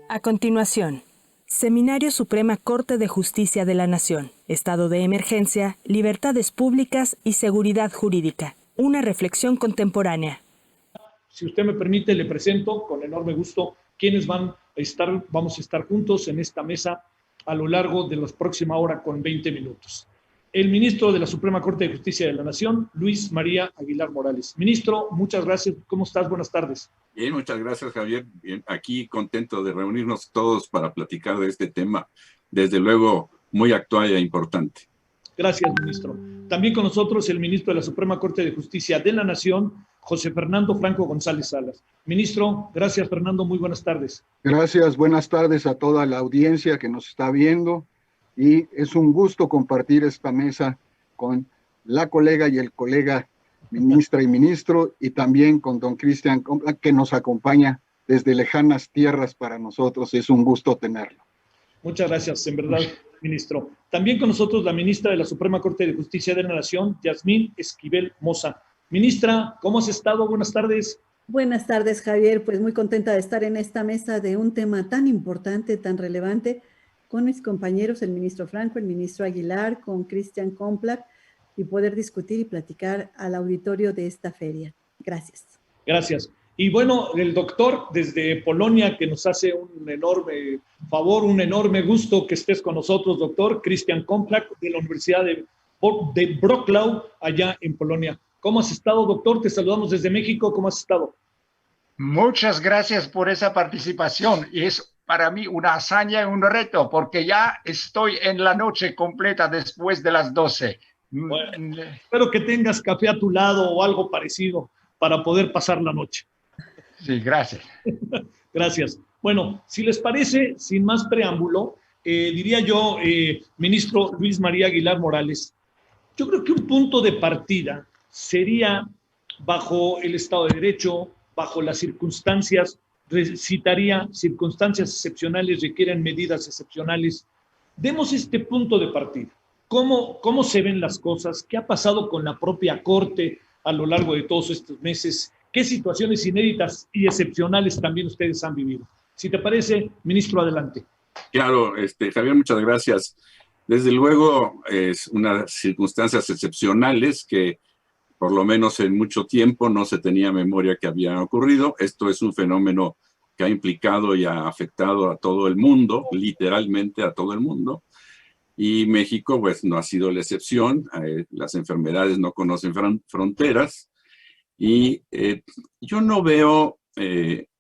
A continuación, Seminario Suprema Corte de Justicia de la Nación, Estado de Emergencia, Libertades Públicas y Seguridad Jurídica. Una reflexión contemporánea. Si usted me permite, le presento con enorme gusto quienes vamos a estar juntos en esta mesa a lo largo de la próxima hora con 20 minutos. El ministro de la Suprema Corte de Justicia de la Nación, Luis María Aguilar Morales. Ministro, muchas gracias. ¿Cómo estás? Buenas tardes. Bien, muchas gracias, Javier. Bien, aquí contento de reunirnos todos para platicar de este tema, desde luego muy actual e importante. Gracias, ministro. También con nosotros el ministro de la Suprema Corte de Justicia de la Nación, José Fernando Franco González Salas. Ministro, gracias, Fernando. Muy buenas tardes. Gracias, buenas tardes a toda la audiencia que nos está viendo. Y es un gusto compartir esta mesa con la colega y el colega ministra y ministro, y también con don Cristian, que nos acompaña desde lejanas tierras para nosotros. Es un gusto tenerlo. Muchas gracias, en verdad, ministro. También con nosotros la ministra de la Suprema Corte de Justicia de la Nación, Yasmín Esquivel Moza. Ministra, ¿cómo has estado? Buenas tardes. Buenas tardes, Javier. Pues muy contenta de estar en esta mesa de un tema tan importante, tan relevante, con mis compañeros, el ministro Franco, el ministro Aguilar, con Cristian Komplak, y poder discutir y platicar al auditorio de esta feria. Gracias. Gracias. Y bueno, el doctor desde Polonia, que nos hace un enorme favor, un enorme gusto que estés con nosotros, doctor Cristian Komplak, de la Universidad de Wrocław, allá en Polonia. ¿Cómo has estado, doctor? Te saludamos desde México. ¿Cómo has estado? Muchas gracias por esa participación. Y es para mí una hazaña y un reto, porque ya estoy en la noche completa después de las 12. Bueno, espero que tengas café a tu lado o algo parecido para poder pasar la noche. Sí, gracias. Gracias. Bueno, si les parece, sin más preámbulo, diría yo, ministro Luis María Aguilar Morales, yo creo que un punto de partida sería, bajo el Estado de Derecho, bajo las circunstancias, citaría circunstancias excepcionales, requieren medidas excepcionales. Demos este punto de partida. ¿Cómo se ven las cosas? ¿Qué ha pasado con la propia Corte a lo largo de todos estos meses? ¿Qué situaciones inéditas y excepcionales también ustedes han vivido? Si te parece, ministro, adelante. Claro, Javier, muchas gracias. Desde luego, es unas circunstancias excepcionales que por lo menos en mucho tiempo no se tenía memoria que había ocurrido. Esto es un fenómeno que ha implicado y ha afectado a todo el mundo, literalmente a todo el mundo. Y México, pues, no ha sido la excepción. Las enfermedades no conocen fronteras. Y yo no veo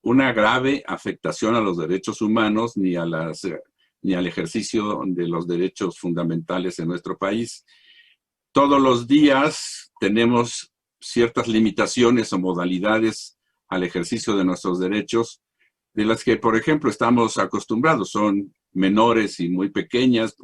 una grave afectación a los derechos humanos ni al ejercicio de los derechos fundamentales en nuestro país. Todos los días tenemos ciertas limitaciones o modalidades al ejercicio de nuestros derechos, de las que, por ejemplo, estamos acostumbrados. Son menores y muy pequeñas.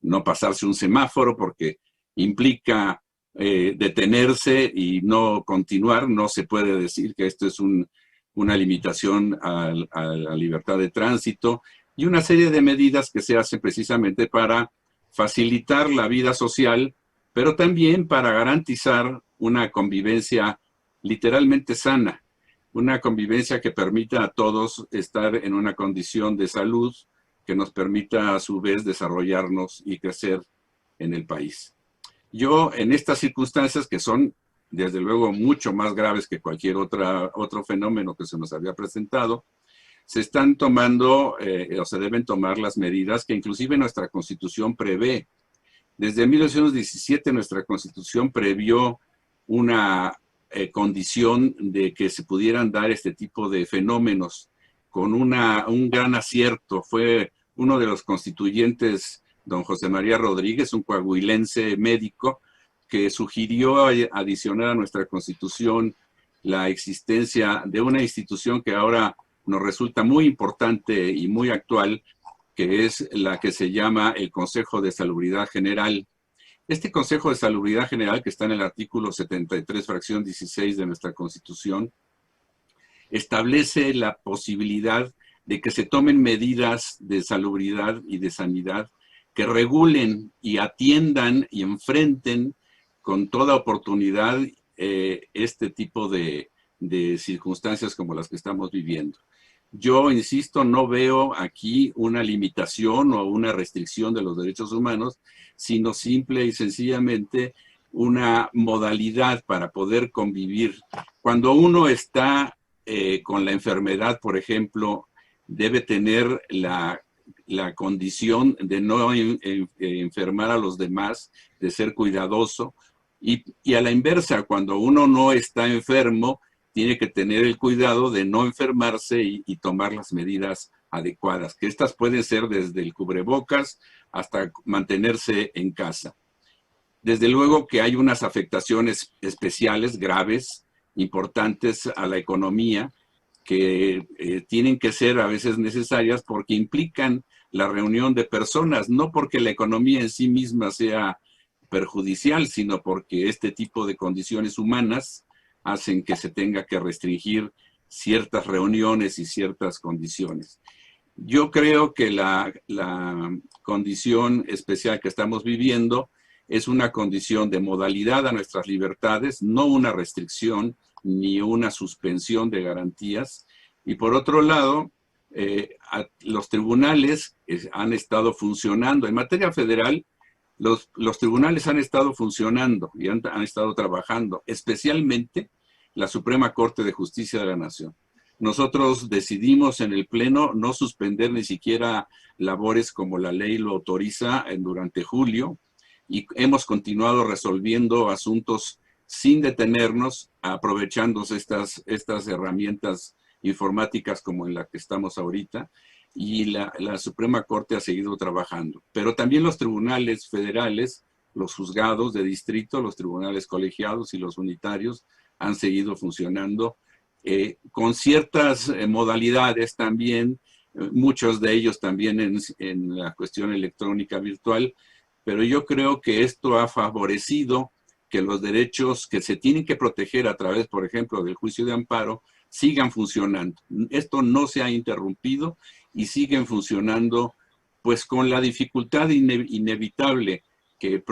No pasarse un semáforo porque implica detenerse y no continuar. No se puede decir que esto es una limitación a la libertad de tránsito, y una serie de medidas que se hacen precisamente para facilitar la vida social, pero también para garantizar una convivencia literalmente sana, una convivencia que permita a todos estar en una condición de salud que nos permita a su vez desarrollarnos y crecer en el país. Yo, en estas circunstancias, que son desde luego mucho más graves que cualquier otro fenómeno que se nos había presentado, se están tomando o se deben tomar las medidas que inclusive nuestra Constitución prevé. Desde 1917 nuestra Constitución previó una condición de que se pudieran dar este tipo de fenómenos con un gran acierto. Fue uno de los constituyentes, don José María Rodríguez, un coahuilense médico, que sugirió adicionar a nuestra Constitución la existencia de una institución que ahora nos resulta muy importante y muy actual, que es la que se llama el Consejo de Salubridad General. Este Consejo de Salubridad General, que está en el artículo 73, fracción 16 de nuestra Constitución, establece la posibilidad de que se tomen medidas de salubridad y de sanidad que regulen y atiendan y enfrenten con toda oportunidad este tipo de circunstancias como las que estamos viviendo. Yo, insisto, no veo aquí una limitación o una restricción de los derechos humanos, sino simple y sencillamente una modalidad para poder convivir. Cuando uno está con la enfermedad, por ejemplo, debe tener la condición de no enfermar a los demás, de ser cuidadoso, y a la inversa, cuando uno no está enfermo, tiene que tener el cuidado de no enfermarse y tomar las medidas adecuadas, que estas pueden ser desde el cubrebocas hasta mantenerse en casa. Desde luego que hay unas afectaciones especiales, graves, importantes a la economía, que tienen que ser a veces necesarias porque implican la reunión de personas, no porque la economía en sí misma sea perjudicial, sino porque este tipo de condiciones humanas hacen que se tenga que restringir ciertas reuniones y ciertas condiciones. Yo creo que la condición especial que estamos viviendo es una condición de modalidad a nuestras libertades, no una restricción ni una suspensión de garantías. Y por otro lado, los tribunales han estado funcionando. En materia federal, los tribunales han estado funcionando y han estado trabajando, especialmente la Suprema Corte de Justicia de la Nación. Nosotros decidimos en el Pleno no suspender ni siquiera labores como la ley lo autoriza durante julio, y hemos continuado resolviendo asuntos sin detenernos, aprovechándose estas herramientas informáticas como en la que estamos ahorita, y la Suprema Corte ha seguido trabajando. Pero también los tribunales federales, los juzgados de distrito, los tribunales colegiados y los unitarios han seguido funcionando con ciertas modalidades también, muchos de ellos también en la cuestión electrónica virtual, pero yo creo que esto ha favorecido que los derechos que se tienen que proteger a través, por ejemplo, del juicio de amparo, sigan funcionando. Esto no se ha interrumpido y siguen funcionando pues con la dificultad inevitable que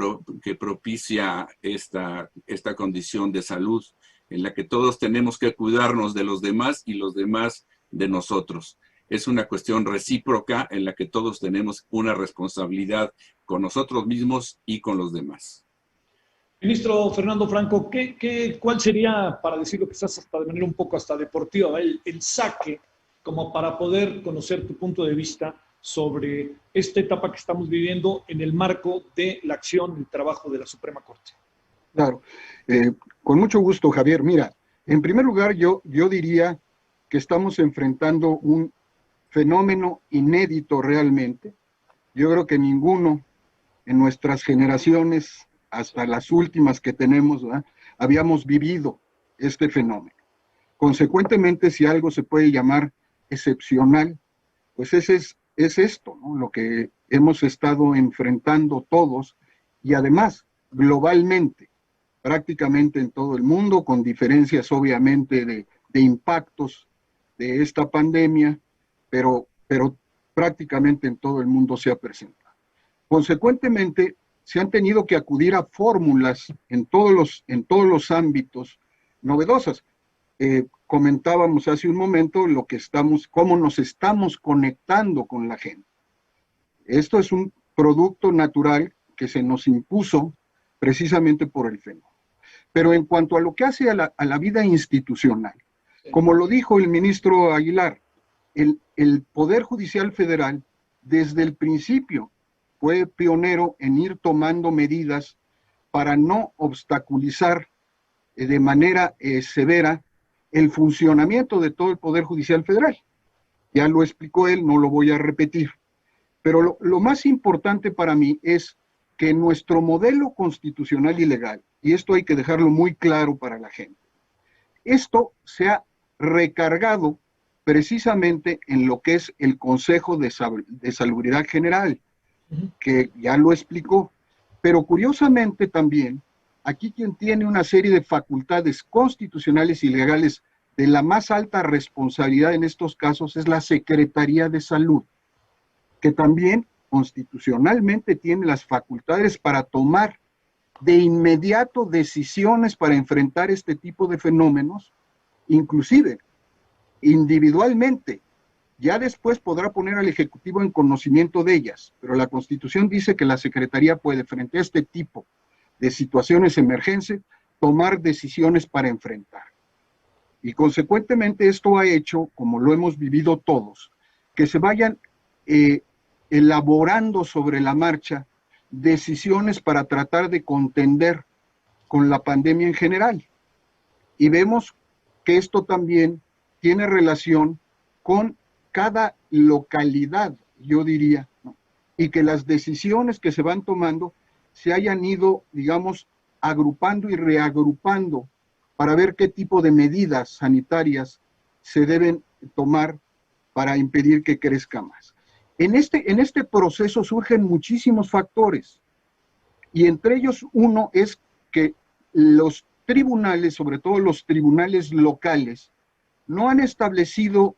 propicia esta condición de salud en la que todos tenemos que cuidarnos de los demás y los demás de nosotros. Es una cuestión recíproca en la que todos tenemos una responsabilidad con nosotros mismos y con los demás. Ministro Fernando Franco, ¿cuál sería, para decirlo quizás hasta de manera un poco hasta deportiva, el saque como para poder conocer tu punto de vista sobre esta etapa que estamos viviendo en el marco de la acción y trabajo de la Suprema Corte? Claro, con mucho gusto, Javier. Mira, en primer lugar, yo diría que estamos enfrentando un fenómeno inédito realmente. Yo creo que ninguno en nuestras generaciones, hasta las últimas que tenemos, ¿verdad?, habíamos vivido este fenómeno. Consecuentemente, si algo se puede llamar excepcional, pues es esto, ¿no?, lo que hemos estado enfrentando todos, y además globalmente, prácticamente en todo el mundo, con diferencias obviamente de impactos de esta pandemia, pero prácticamente en todo el mundo se ha presentado. Consecuentemente, se han tenido que acudir a fórmulas en todos los ámbitos novedosas. Comentábamos hace un momento cómo nos estamos conectando con la gente. Esto es un producto natural que se nos impuso precisamente por el fenómeno. Pero en cuanto a lo que hace a la vida institucional, como lo dijo el ministro Aguilar, el Poder Judicial Federal desde el principio fue pionero en ir tomando medidas para no obstaculizar de manera severa el funcionamiento de todo el Poder Judicial Federal. Ya lo explicó él, no lo voy a repetir. Pero lo más importante para mí es que nuestro modelo constitucional y legal, y esto hay que dejarlo muy claro para la gente, esto se ha recargado precisamente en lo que es el Consejo de Salubridad General, que ya lo explicó. Pero curiosamente también, aquí quien tiene una serie de facultades constitucionales y legales de la más alta responsabilidad en estos casos es la Secretaría de Salud, que también constitucionalmente tiene las facultades para tomar de inmediato decisiones para enfrentar este tipo de fenómenos, inclusive individualmente. Ya después podrá poner al Ejecutivo en conocimiento de ellas, pero la Constitución dice que la Secretaría puede, frente a este tipo de situaciones emergentes, tomar decisiones para enfrentar. Y consecuentemente esto ha hecho, como lo hemos vivido todos, que se vayan elaborando sobre la marcha decisiones para tratar de contender con la pandemia en general. Y vemos que esto también tiene relación con cada localidad, yo diría, ¿no? Y que las decisiones que se van tomando se hayan ido, digamos, agrupando y reagrupando para ver qué tipo de medidas sanitarias se deben tomar para impedir que crezca más. En este proceso surgen muchísimos factores, y entre ellos uno es que los tribunales, sobre todo los tribunales locales, no han establecido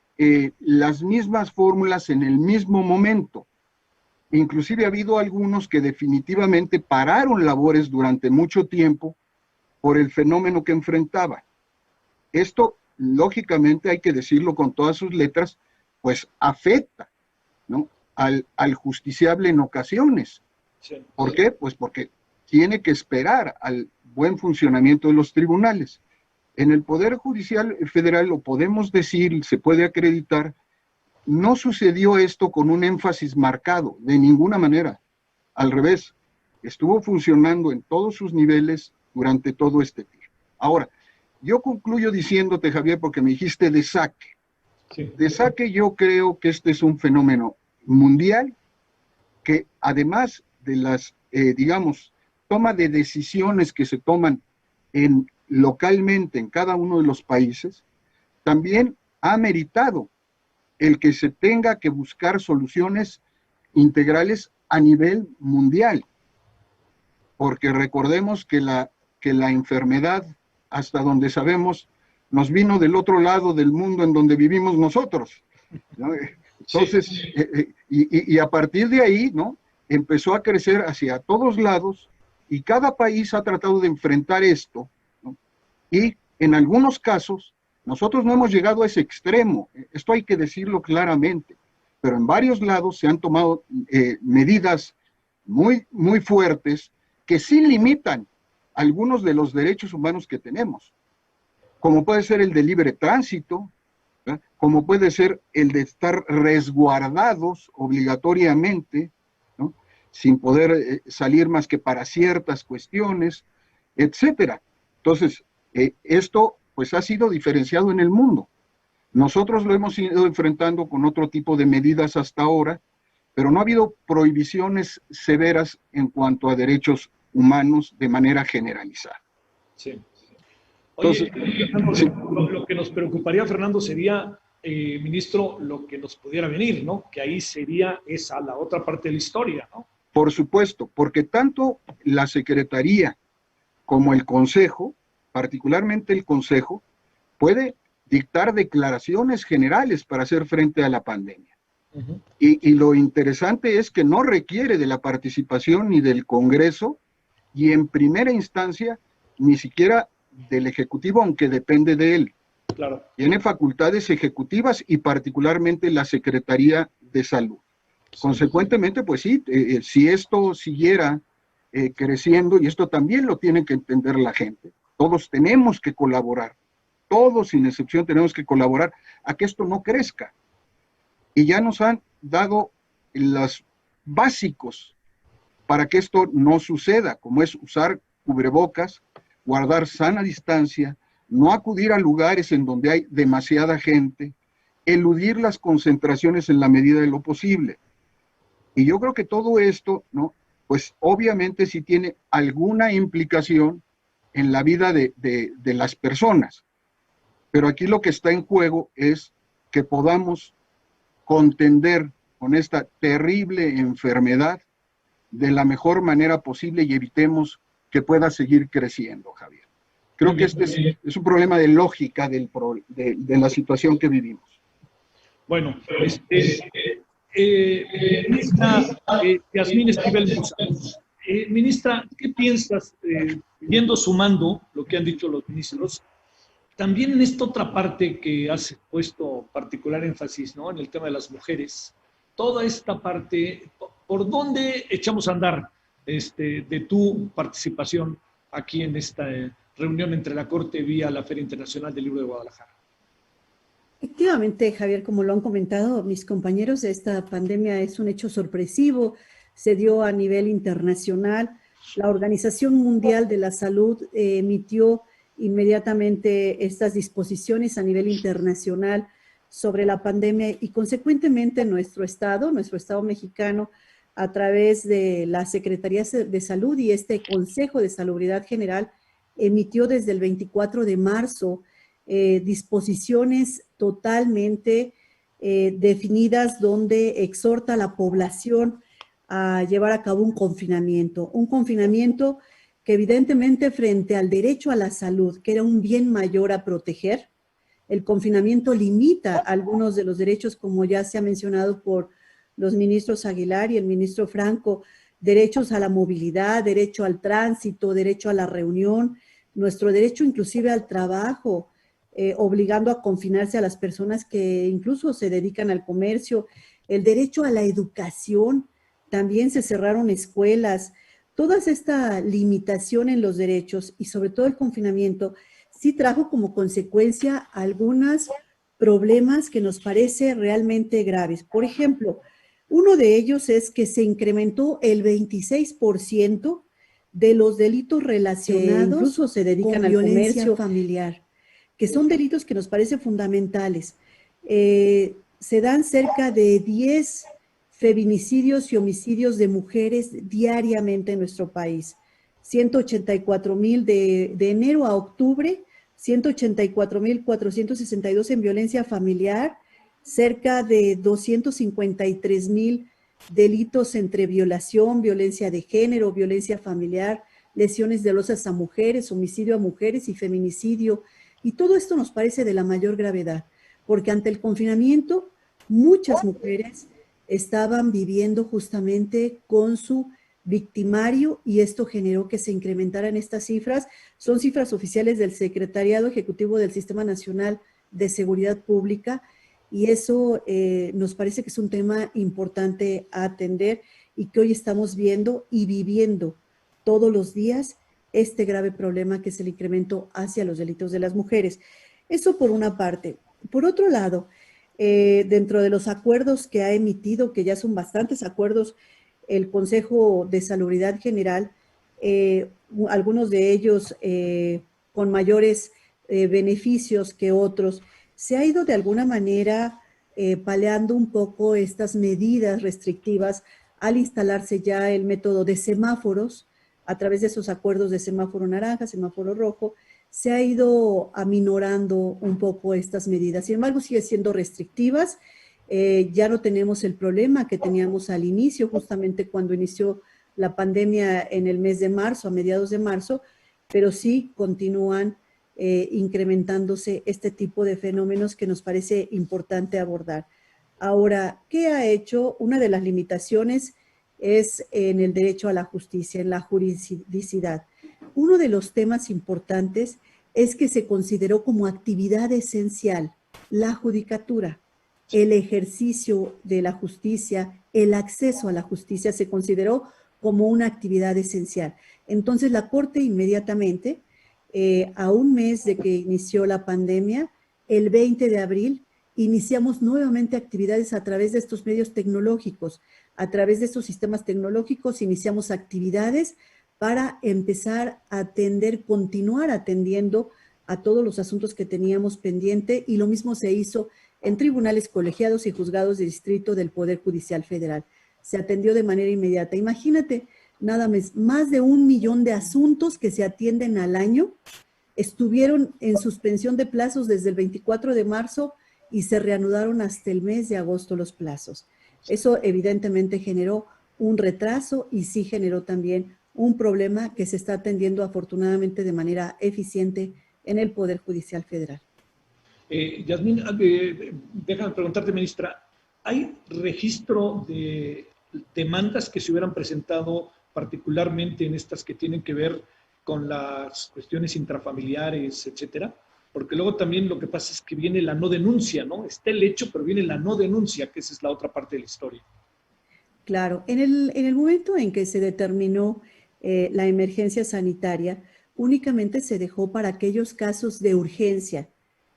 las mismas fórmulas en el mismo momento. Inclusive ha habido algunos que definitivamente pararon labores durante mucho tiempo por el fenómeno que enfrentaban. Esto, lógicamente, hay que decirlo con todas sus letras, pues afecta, ¿no?, al justiciable en ocasiones. Sí. ¿Por qué? Pues porque tiene que esperar al buen funcionamiento de los tribunales. En el Poder Judicial Federal, lo podemos decir, se puede acreditar, no sucedió esto con un énfasis marcado, de ninguna manera. Al revés, estuvo funcionando en todos sus niveles durante todo este tiempo. Ahora, yo concluyo diciéndote, Javier, porque me dijiste de saque. Sí. De saque yo creo que este es un fenómeno mundial que además de las, digamos, toma de decisiones que se toman localmente en cada uno de los países, también ha meritado el que se tenga que buscar soluciones integrales a nivel mundial. Porque recordemos que la enfermedad, hasta donde sabemos, nos vino del otro lado del mundo en donde vivimos nosotros, ¿no? Entonces, Sí. Y a partir de ahí, ¿no?, empezó a crecer hacia todos lados, y cada país ha tratado de enfrentar esto, ¿no? Y en algunos casos, nosotros no hemos llegado a ese extremo, esto hay que decirlo claramente, pero en varios lados se han tomado medidas muy, muy fuertes que sí limitan algunos de los derechos humanos que tenemos, como puede ser el de libre tránsito, ¿verdad?, como puede ser el de estar resguardados obligatoriamente, ¿no?, sin poder salir más que para ciertas cuestiones, etcétera. Entonces, esto pues ha sido diferenciado en el mundo. Nosotros lo hemos ido enfrentando con otro tipo de medidas hasta ahora, pero no ha habido prohibiciones severas en cuanto a derechos humanos de manera generalizada. Sí. Oye, Entonces, sí. lo que nos preocuparía, Fernando, sería, ministro, lo que nos pudiera venir, ¿no? Que ahí sería esa la otra parte de la historia, ¿no? Por supuesto, porque tanto la Secretaría como el Consejo, particularmente el Consejo, puede dictar declaraciones generales para hacer frente a la pandemia. Uh-huh. Y lo interesante es que no requiere de la participación ni del Congreso, y en primera instancia ni siquiera del Ejecutivo, aunque depende de él. Claro. Tiene facultades ejecutivas y particularmente la Secretaría de Salud. Consecuentemente, pues sí, si esto siguiera creciendo, y esto también lo tiene que entender la gente, todos tenemos que colaborar, todos sin excepción tenemos que colaborar a que esto no crezca. Y ya nos han dado los básicos para que esto no suceda, como es usar cubrebocas, guardar sana distancia, no acudir a lugares en donde hay demasiada gente, eludir las concentraciones en la medida de lo posible. Y yo creo que todo esto, ¿no?, pues obviamente sí tiene alguna implicación en la vida de las personas. Pero aquí lo que está en juego es que podamos contender con esta terrible enfermedad de la mejor manera posible y evitemos que pueda seguir creciendo, Javier. Creo que este es un problema de lógica de la situación que vivimos. Bueno, Ministra Yasmín Esquivel Musa. Ministra, ¿qué piensas, yendo sumando lo que han dicho los ministros, también en esta otra parte que has puesto particular énfasis, ¿no? En el tema de las mujeres, toda esta parte, ¿por dónde echamos a andar de tu participación aquí en esta reunión entre la Corte vía la Feria Internacional del Libro de Guadalajara? Efectivamente, Javier, como lo han comentado mis compañeros, esta pandemia es un hecho sorpresivo, se dio a nivel internacional. La Organización Mundial de la Salud emitió inmediatamente estas disposiciones a nivel internacional sobre la pandemia y consecuentemente nuestro Estado mexicano, a través de la Secretaría de Salud y este Consejo de Salubridad General, emitió desde el 24 de marzo disposiciones totalmente definidas donde exhorta a la población a llevar a cabo un confinamiento que evidentemente frente al derecho a la salud, que era un bien mayor a proteger, el confinamiento limita algunos de los derechos, como ya se ha mencionado por los ministros Aguilar y el ministro Franco, derechos a la movilidad, derecho al tránsito, derecho a la reunión, nuestro derecho inclusive al trabajo, obligando a confinarse a las personas que incluso se dedican al comercio, el derecho a la educación, también se cerraron escuelas. Toda esta limitación en los derechos y sobre todo el confinamiento sí trajo como consecuencia algunos problemas que nos parece realmente graves. Por ejemplo, uno de ellos es que se incrementó el 26% de los delitos relacionados incluso se dedican al comercio familiar, que son delitos que nos parecen fundamentales. Se dan cerca de 10 feminicidios y homicidios de mujeres diariamente en nuestro país. 184,000 de enero a octubre, 184,462 en violencia familiar, cerca de 253,000 delitos entre violación, violencia de género, violencia familiar, lesiones dolosas a mujeres, homicidio a mujeres y feminicidio. Y todo esto nos parece de la mayor gravedad, porque ante el confinamiento muchas mujeres estaban viviendo justamente con su victimario y esto generó que se incrementaran estas cifras. Son cifras oficiales del Secretariado Ejecutivo del Sistema Nacional de Seguridad Pública y eso nos parece que es un tema importante a atender y que hoy estamos viendo y viviendo todos los días este grave problema que es el incremento hacia los delitos de las mujeres. Eso por una parte. Por otro lado, dentro de los acuerdos que ha emitido, que ya son bastantes acuerdos, el Consejo de Salubridad General, algunos de ellos con mayores beneficios que otros, se ha ido de alguna manera paliando un poco estas medidas restrictivas al instalarse ya el método de semáforos, a través de esos acuerdos de semáforo naranja, semáforo rojo, se ha ido aminorando un poco estas medidas. Sin embargo, sigue siendo restrictivas. Ya no tenemos el problema que teníamos al inicio, justamente cuando inició la pandemia en el mes de marzo, a mediados de marzo, pero sí continúan incrementándose este tipo de fenómenos que nos parece importante abordar. Ahora, ¿qué ha hecho? Una de las limitaciones es en el derecho a la justicia, en la juridicidad. Uno de los temas importantes es que se consideró como actividad esencial la judicatura, el ejercicio de la justicia, el acceso a la justicia se consideró como una actividad esencial. Entonces la Corte inmediatamente, a un mes de que inició la pandemia, el 20 de abril, iniciamos nuevamente actividades a través de estos medios tecnológicos. A través de estos sistemas tecnológicos iniciamos actividades para empezar a atender, continuar atendiendo a todos los asuntos que teníamos pendiente y lo mismo se hizo en tribunales colegiados y juzgados de distrito del Poder Judicial Federal. Se atendió de manera inmediata. Imagínate, nada más de 1 millón de asuntos que se atienden al año estuvieron en suspensión de plazos desde el 24 de marzo y se reanudaron hasta el mes de agosto los plazos. Eso evidentemente generó un retraso y sí generó también un problema que se está atendiendo afortunadamente de manera eficiente en el Poder Judicial Federal. Yasmín, déjame preguntarte, ministra, ¿hay registro de demandas que se hubieran presentado particularmente en estas que tienen que ver con las cuestiones intrafamiliares, etcétera? Porque luego también lo que pasa es que viene la no denuncia, ¿no? Está el hecho, pero viene la no denuncia, que esa es la otra parte de la historia. Claro, en el momento en que se determinó la emergencia sanitaria, únicamente se dejó para aquellos casos de urgencia,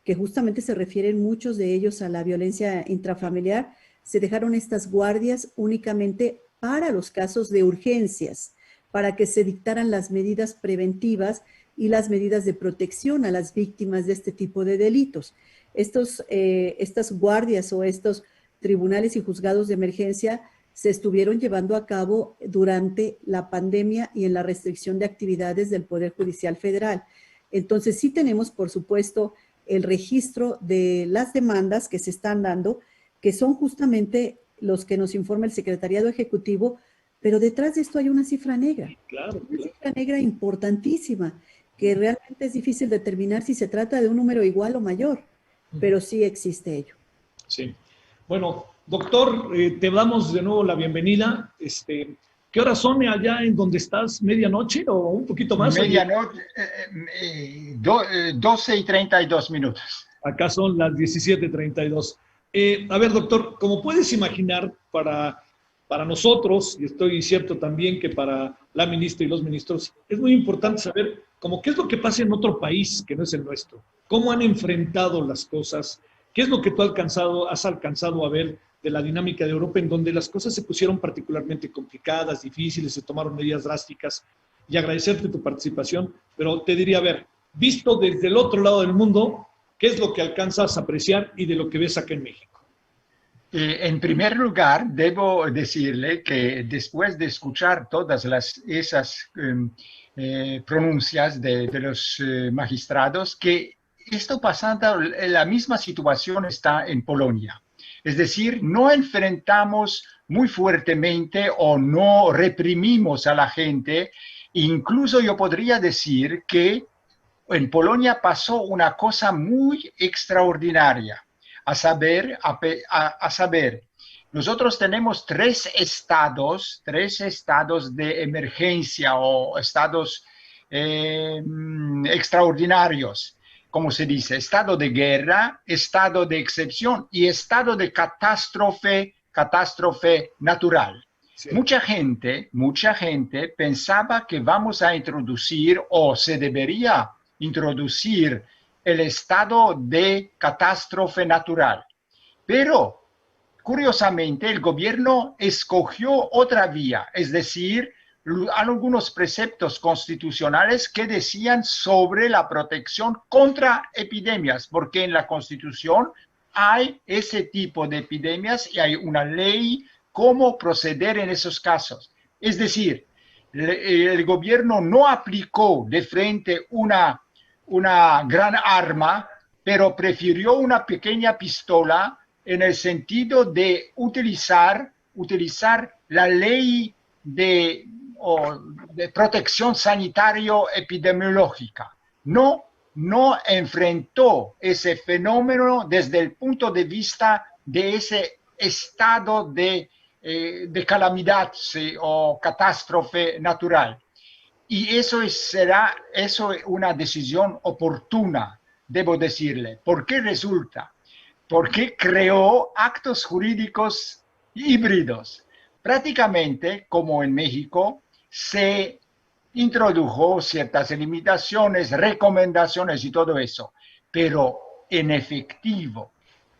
que justamente se refieren muchos de ellos a la violencia intrafamiliar. Se dejaron estas guardias únicamente para los casos de urgencias, para que se dictaran las medidas preventivas y las medidas de protección a las víctimas de este tipo de delitos. Estas guardias o estos tribunales y juzgados de emergencia se estuvieron llevando a cabo durante la pandemia y en la restricción de actividades del Poder Judicial Federal. Entonces, sí tenemos, por supuesto, el registro de las demandas que se están dando, que son justamente los que nos informa el Secretariado Ejecutivo, pero detrás de esto hay una cifra negra. Claro, una cifra negra importantísima, que realmente es difícil determinar si se trata de un número igual o mayor, pero sí existe ello. Sí. Bueno, doctor, te damos de nuevo la bienvenida. ¿Qué horas son allá en donde estás? ¿Medianoche o un poquito más? Medianoche, 12:32. Acá son las 17:32. A ver, doctor, como puedes imaginar, para nosotros, y estoy cierto también que para la ministra y los ministros, es muy importante saber cómo qué es lo que pasa en otro país que no es el nuestro, cómo han enfrentado las cosas, qué es lo que tú has alcanzado a ver de la dinámica de Europa, en donde las cosas se pusieron particularmente complicadas, difíciles, se tomaron medidas drásticas, y agradecerte tu participación, pero te diría, a ver, visto desde el otro lado del mundo, ¿qué es lo que alcanzas a apreciar y de lo que ves acá en México? En primer lugar, debo decirle que después de escuchar todas esas pronuncias de los magistrados, que esto pasando, la misma situación está en Polonia. Es decir, no enfrentamos muy fuertemente o no reprimimos a la gente. Incluso yo podría decir que en Polonia pasó una cosa muy extraordinaria. A saber, nosotros tenemos tres estados de emergencia o estados extraordinarios, como se dice, estado de guerra, estado de excepción y estado de catástrofe natural. Sí. Mucha gente pensaba que vamos a introducir o se debería introducir el estado de catástrofe natural. Pero, curiosamente, el gobierno escogió otra vía, es decir, algunos preceptos constitucionales que decían sobre la protección contra epidemias, porque en la Constitución hay ese tipo de epidemias y hay una ley cómo proceder en esos casos. Es decir, el gobierno no aplicó de frente una gran arma, pero prefirió una pequeña pistola en el sentido de utilizar la ley de protección sanitario-epidemiológica. No enfrentó ese fenómeno desde el punto de vista de ese estado de calamidad, ¿sí? O catástrofe natural. Y eso es una decisión oportuna, debo decirle. ¿Por qué resulta? Porque creó actos jurídicos híbridos. Prácticamente, como en México, se introdujo ciertas limitaciones, recomendaciones y todo eso. Pero en efectivo,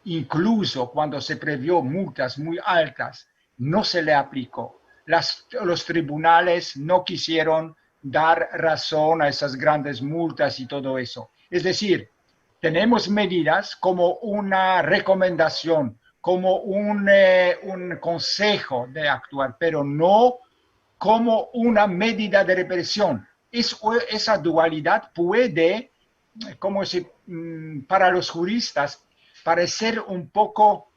incluso cuando se previó multas muy altas, no se le aplicó. Los tribunales no quisieron dar razón a esas grandes multas y todo eso. Es decir, tenemos medidas como una recomendación, como un consejo de actuar, pero no como una medida de represión. Esa dualidad puede, para los juristas, parecer un poco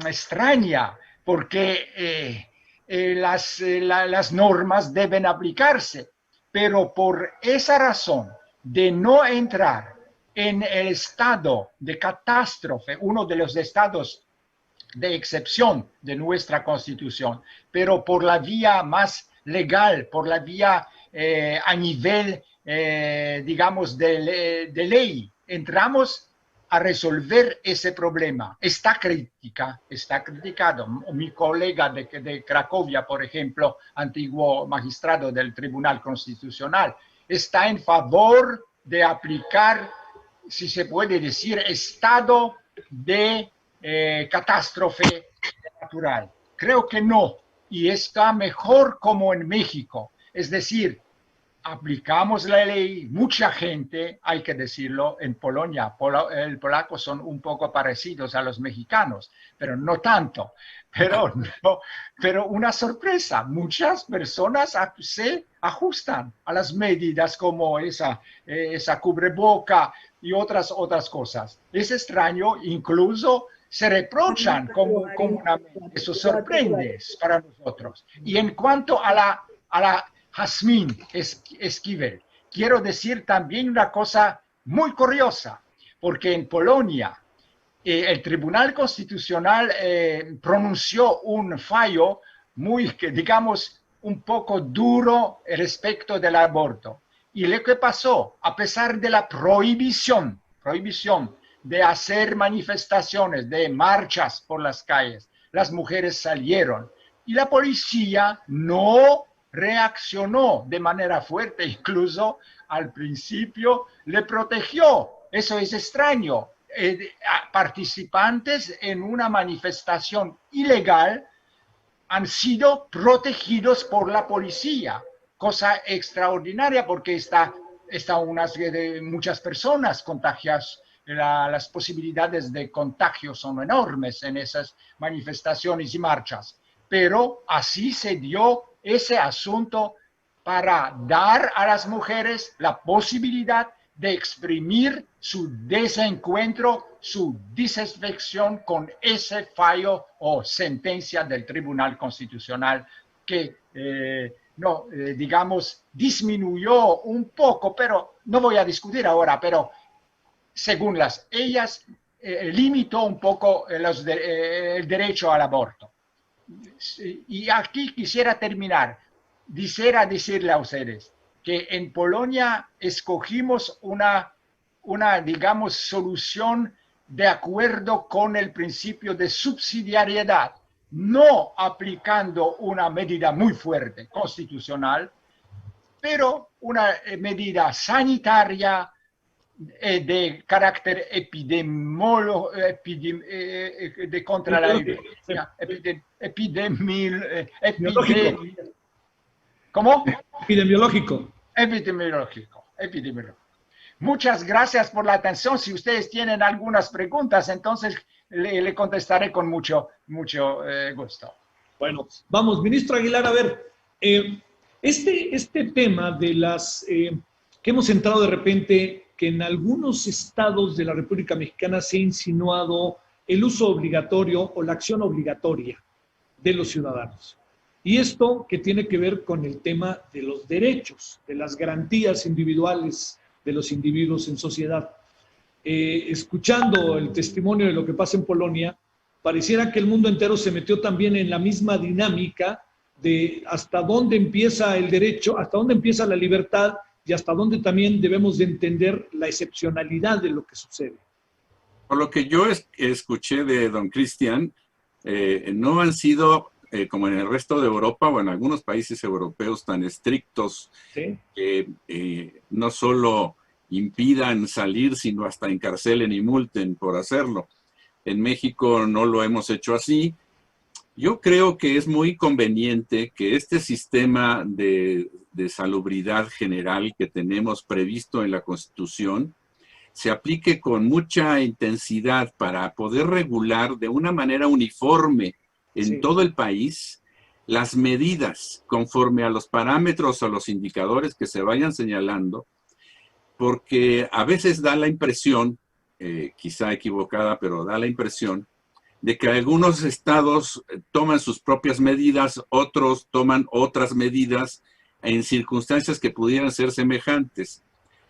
extraña, porque las normas deben aplicarse, pero por esa razón de no entrar en el estado de catástrofe, uno de los estados de excepción de nuestra Constitución, pero por la vía más legal, por la vía a nivel, digamos, de ley, entramos a resolver ese problema. Está criticado. Mi colega de Cracovia, por ejemplo, antiguo magistrado del Tribunal Constitucional, está en favor de aplicar, si se puede decir, estado de catástrofe natural. Creo que no, y está mejor como en México. Es decir, aplicamos la ley, mucha gente, hay que decirlo, en Polonia, el polaco son un poco parecidos a los mexicanos, pero no tanto. Pero una sorpresa, muchas personas se ajustan a las medidas como esa cubreboca y otras cosas. Es extraño, incluso se reprochan comunamente. Eso sorprende para nosotros. Y en cuanto a la Jazmín Esquivel, quiero decir también una cosa muy curiosa, porque en Polonia el Tribunal Constitucional pronunció un fallo muy, digamos, un poco duro respecto del aborto. Y lo que pasó, a pesar de la prohibición de hacer manifestaciones, de marchas por las calles, las mujeres salieron y la policía no reaccionó de manera fuerte, incluso al principio le protegió. Eso es extraño. Participantes en una manifestación ilegal han sido protegidos por la policía, cosa extraordinaria porque está muchas personas contagiadas. Las posibilidades de contagio son enormes en esas manifestaciones y marchas, pero así se dio ese asunto para dar a las mujeres la posibilidad de exprimir su desencuentro, su disaffección con ese fallo o sentencia del Tribunal Constitucional que, digamos, disminuyó un poco, pero no voy a discutir ahora, pero según ellas, limitó un poco el derecho al aborto. Y aquí quisiera terminar. Quisiera decirle a ustedes que en Polonia escogimos una, digamos, solución de acuerdo con el principio de subsidiariedad, no aplicando una medida muy fuerte constitucional, pero una medida sanitaria de carácter de contra la ¿Cómo? Epidemiológico. Epidemiológico. Muchas gracias por la atención. Si ustedes tienen algunas preguntas, entonces le contestaré con mucho gusto. Bueno, vamos, ministro Aguilar, a ver, este tema de las que hemos entrado de repente, que en algunos estados de la República Mexicana se ha insinuado el uso obligatorio o la acción obligatoria de los ciudadanos. Y esto que tiene que ver con el tema de los derechos, de las garantías individuales de los individuos en sociedad. Escuchando el testimonio de lo que pasa en Polonia, pareciera que el mundo entero se metió también en la misma dinámica de hasta dónde empieza el derecho, hasta dónde empieza la libertad y hasta dónde también debemos de entender la excepcionalidad de lo que sucede. Por lo que yo escuché de don Cristian, no han sido, como en el resto de Europa o en algunos países europeos, tan estrictos, ¿sí?, que no solo impidan salir, sino hasta encarcelen y multen por hacerlo. En México no lo hemos hecho así. Yo creo que es muy conveniente que este sistema de salubridad general que tenemos previsto en la Constitución se aplique con mucha intensidad para poder regular de una manera uniforme en todo el país las medidas conforme a los parámetros o los indicadores que se vayan señalando, porque a veces da la impresión, quizá equivocada, pero da la impresión de que algunos estados toman sus propias medidas, otros toman otras medidas en circunstancias que pudieran ser semejantes.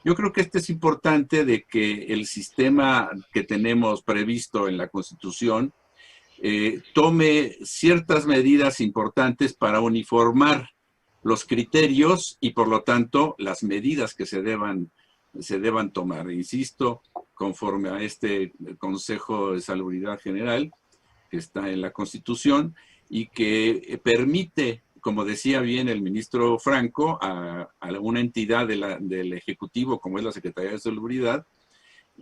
Yo creo que es importante de que el sistema que tenemos previsto en la Constitución tome ciertas medidas importantes para uniformar los criterios y, por lo tanto, las medidas que se deban tomar. Insisto, conforme a este Consejo de Salubridad General, que está en la Constitución, y que permite, como decía bien el ministro Franco, a una entidad del Ejecutivo, como es la Secretaría de Salubridad,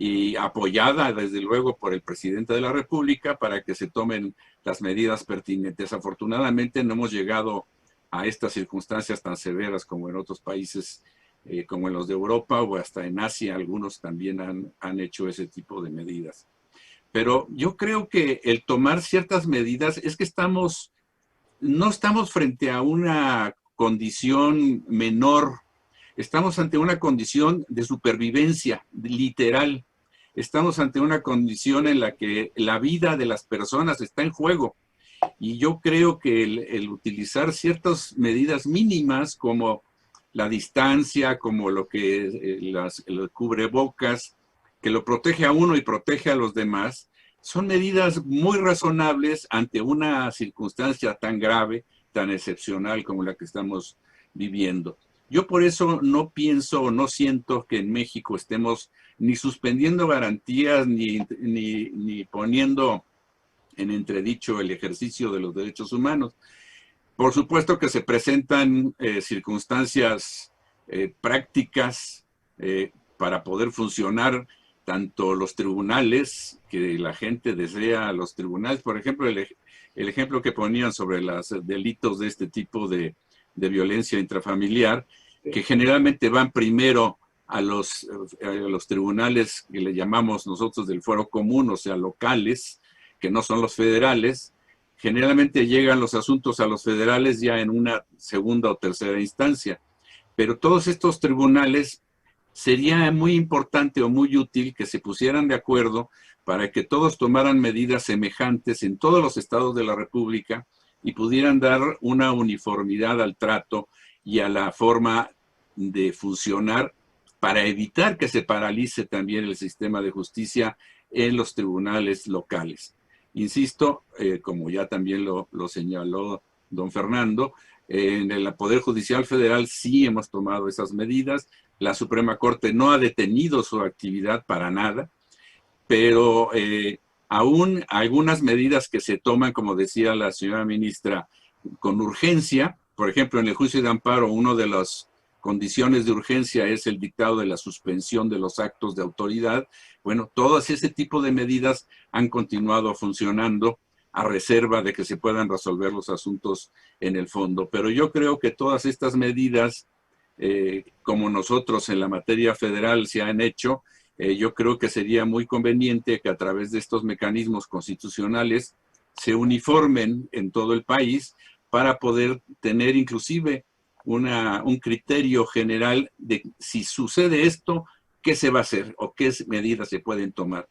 y apoyada desde luego por el presidente de la República, para que se tomen las medidas pertinentes. Afortunadamente no hemos llegado a estas circunstancias tan severas como en otros países, como en los de Europa o hasta en Asia. Algunos también han hecho ese tipo de medidas. Pero yo creo que el tomar ciertas medidas es que no estamos frente a una condición menor, estamos ante una condición de supervivencia literal. Estamos ante una condición en la que la vida de las personas está en juego. Y yo creo que el utilizar ciertas medidas mínimas como la distancia, como lo que el cubrebocas, que lo protege a uno y protege a los demás, son medidas muy razonables ante una circunstancia tan grave, tan excepcional como la que estamos viviendo. Yo por eso no pienso o no siento que en México estemos ni suspendiendo garantías ni poniendo en entredicho el ejercicio de los derechos humanos. Por supuesto que se presentan circunstancias prácticas para poder funcionar tanto los tribunales, que la gente desea los tribunales. Por ejemplo, el ejemplo que ponían sobre los delitos de este tipo de violencia intrafamiliar, que generalmente van primero a los tribunales que le llamamos nosotros del fuero común, o sea, locales, que no son los federales. Generalmente llegan los asuntos a los federales ya en una segunda o tercera instancia. Pero todos estos tribunales sería muy importante o muy útil que se pusieran de acuerdo para que todos tomaran medidas semejantes en todos los estados de la República y pudieran dar una uniformidad al trato y a la forma de funcionar para evitar que se paralice también el sistema de justicia en los tribunales locales. Insisto, como ya también lo señaló don Fernando, en el Poder Judicial Federal sí hemos tomado esas medidas. La Suprema Corte no ha detenido su actividad para nada, pero aún algunas medidas que se toman, como decía la señora ministra, con urgencia. Por ejemplo, en el juicio de amparo, una de las condiciones de urgencia es el dictado de la suspensión de los actos de autoridad. Bueno, todas ese tipo de medidas han continuado funcionando a reserva de que se puedan resolver los asuntos en el fondo. Pero yo creo que todas estas medidas, como nosotros en la materia federal se han hecho, yo creo que sería muy conveniente que a través de estos mecanismos constitucionales se uniformen en todo el país para poder tener inclusive un criterio general de si sucede esto, qué se va a hacer o qué medidas se pueden tomar.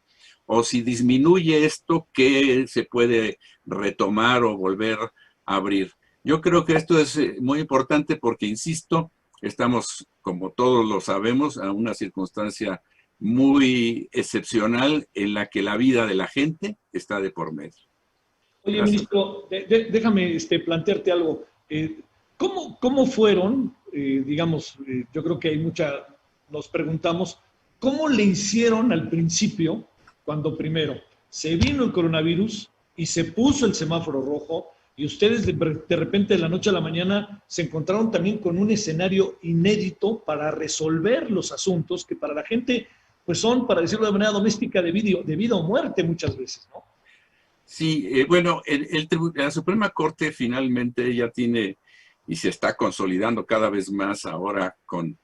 O si disminuye esto, qué se puede retomar o volver a abrir. Yo creo que esto es muy importante porque, insisto, estamos, como todos lo sabemos, a una circunstancia muy excepcional en la que la vida de la gente está de por medio. Oye, ministro, déjame plantearte algo. ¿Cómo fueron, yo creo que nos preguntamos, ¿cómo le hicieron al principio cuando primero se vino el coronavirus y se puso el semáforo rojo y ustedes de repente de la noche a la mañana se encontraron también con un escenario inédito para resolver los asuntos que para la gente pues son, para decirlo de manera doméstica, de vida o muerte muchas veces, ¿no? Sí, bueno, la Suprema Corte finalmente ya tiene y se está consolidando cada vez más ahora con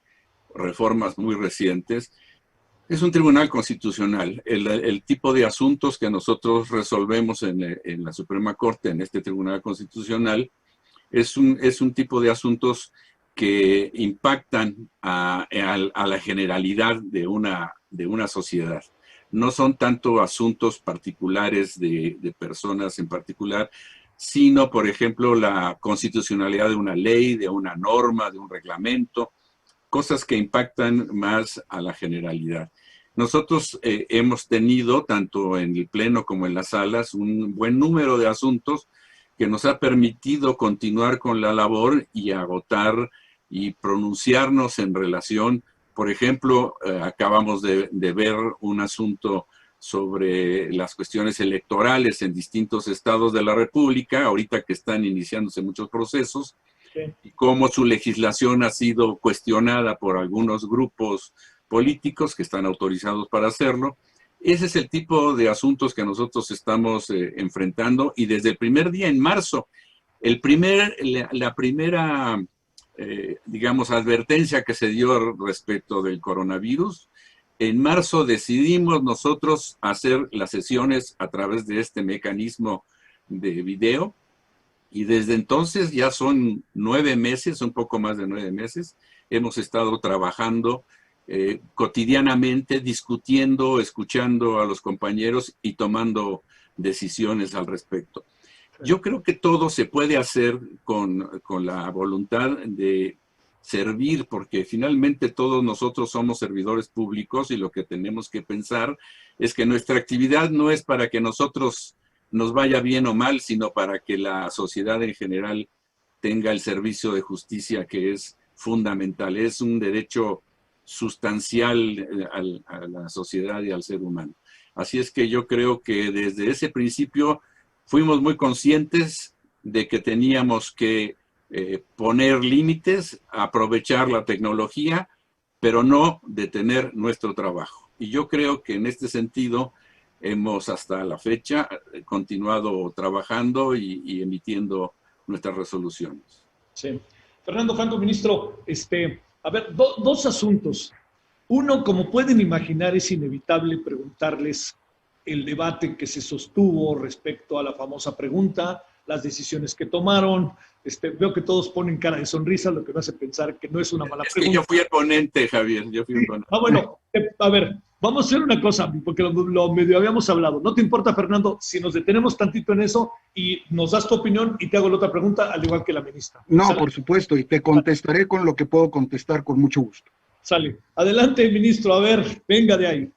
reformas muy recientes. Es un tribunal constitucional. El tipo de asuntos que nosotros resolvemos en la Suprema Corte, en este tribunal constitucional, es un tipo de asuntos que impactan a la generalidad de una sociedad. No son tanto asuntos particulares de personas en particular, sino, por ejemplo, la constitucionalidad de una ley, de una norma, de un reglamento, cosas que impactan más a la generalidad. nosotros hemos tenido, tanto en el Pleno como en las salas, un buen número de asuntos que nos ha permitido continuar con la labor y agotar y pronunciarnos en relación. Por ejemplo, acabamos de ver un asunto sobre las cuestiones electorales en distintos estados de la República, ahorita que están iniciándose muchos procesos, y cómo su legislación ha sido cuestionada por algunos grupos políticos que están autorizados para hacerlo. Ese es el tipo de asuntos que nosotros estamos enfrentando, y desde el primer día, en marzo, la primera, digamos, advertencia que se dio respecto del coronavirus, en marzo decidimos nosotros hacer las sesiones a través de este mecanismo de video, y desde entonces ya son 9 meses, un poco más de 9 meses, hemos estado trabajando cotidianamente, discutiendo, escuchando a los compañeros y tomando decisiones al respecto. Yo creo que todo se puede hacer con la voluntad de servir, porque finalmente todos nosotros somos servidores públicos, y lo que tenemos que pensar es que nuestra actividad no es para que nosotros nos vaya bien o mal, sino para que la sociedad en general tenga el servicio de justicia, que es fundamental, es un derecho sustancial a la sociedad y al ser humano. Así es que yo creo que desde ese principio fuimos muy conscientes de que teníamos que poner límites, aprovechar la tecnología, pero no detener nuestro trabajo. Y yo creo que en este sentido hemos hasta la fecha continuado trabajando y emitiendo nuestras resoluciones. Sí. Fernando Franco, ministro, a ver, dos asuntos. Uno, como pueden imaginar, es inevitable preguntarles el debate que se sostuvo respecto a la famosa pregunta, las decisiones que tomaron. Veo que todos ponen cara de sonrisa, lo que me hace pensar que no es una mala pregunta. Que yo fui el ponente, Javier. Yo fui el ponente. Bueno, a ver, vamos a hacer una cosa, porque lo medio habíamos hablado. ¿No te importa, Fernando, si nos detenemos tantito en eso y nos das tu opinión y te hago la otra pregunta, al igual que la ministra? No, ¿Sale? por supuesto, y te contestaré con lo que puedo contestar con mucho gusto. Sale. Adelante, ministro, a ver, venga de ahí.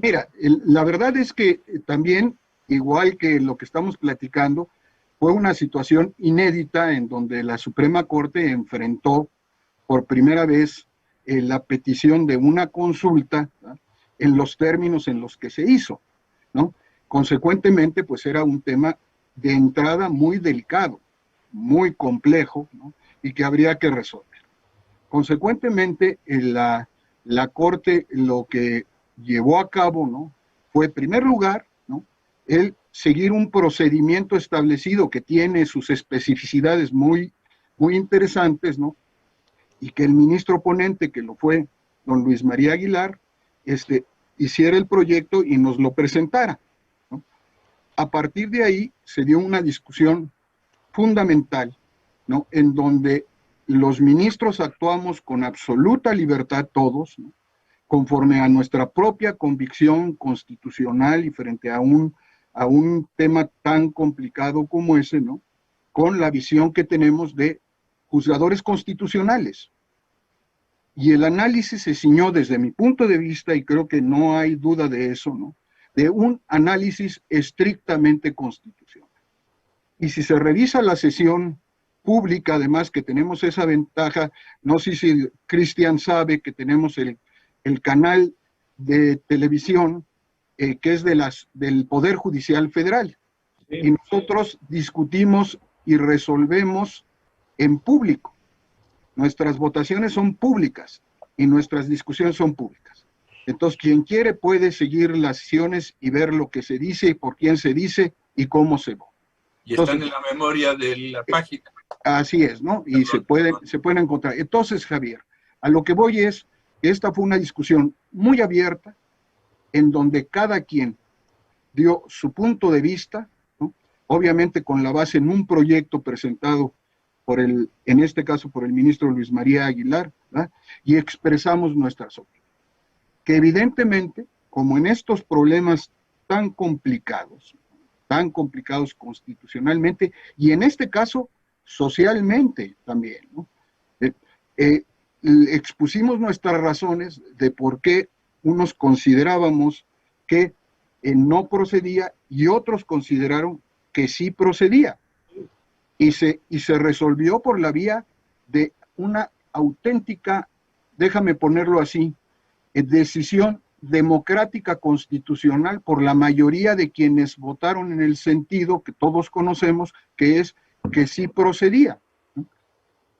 Mira, la verdad es que también, igual que lo que estamos platicando, fue una situación inédita en donde la Suprema Corte enfrentó por primera vez la petición de una consulta, ¿no?, en los términos en los que se hizo, ¿no? Consecuentemente, pues era un tema de entrada muy delicado, muy complejo, ¿no?, y que habría que resolver. Consecuentemente, la Corte lo que llevó a cabo, ¿no?, fue, en primer lugar, ¿no?, el seguir un procedimiento establecido que tiene sus especificidades muy, muy interesantes, ¿no?, y que el ministro ponente, que lo fue don Luis María Aguilar, hiciera el proyecto y nos lo presentara, ¿no? A partir de ahí se dio una discusión fundamental, ¿no?, en donde los ministros actuamos con absoluta libertad todos, ¿no?, conforme a nuestra propia convicción constitucional y frente a un tema tan complicado como ese, ¿no?, con la visión que tenemos de juzgadores constitucionales. Y el análisis se ciñó desde mi punto de vista, y creo que no hay duda de eso, ¿no?, de un análisis estrictamente constitucional. Y si se revisa la sesión pública, además que tenemos esa ventaja, no sé si Cristian sabe que tenemos el canal de televisión que es del Poder Judicial Federal. Sí. Y nosotros discutimos y resolvemos en público. Nuestras votaciones son públicas y nuestras discusiones son públicas. Entonces, quien quiere puede seguir las sesiones y ver lo que se dice y por quién se dice y cómo se vota. Y entonces, están en la memoria de la página. Así es, ¿no? Y se pueden encontrar. Entonces, Javier, a lo que voy es que esta fue una discusión muy abierta, en donde cada quien dio su punto de vista, ¿no?, obviamente con la base en un proyecto presentado en este caso por el ministro Luis María Aguilar, ¿verdad?, y expresamos nuestras opiniones. Que evidentemente, como en estos problemas tan complicados constitucionalmente, y en este caso socialmente también, ¿no?, expusimos nuestras razones de por qué unos considerábamos que no procedía y otros consideraron que sí procedía. Y se resolvió por la vía de una auténtica, déjame ponerlo así, decisión democrática constitucional por la mayoría de quienes votaron en el sentido que todos conocemos, que es que sí procedía.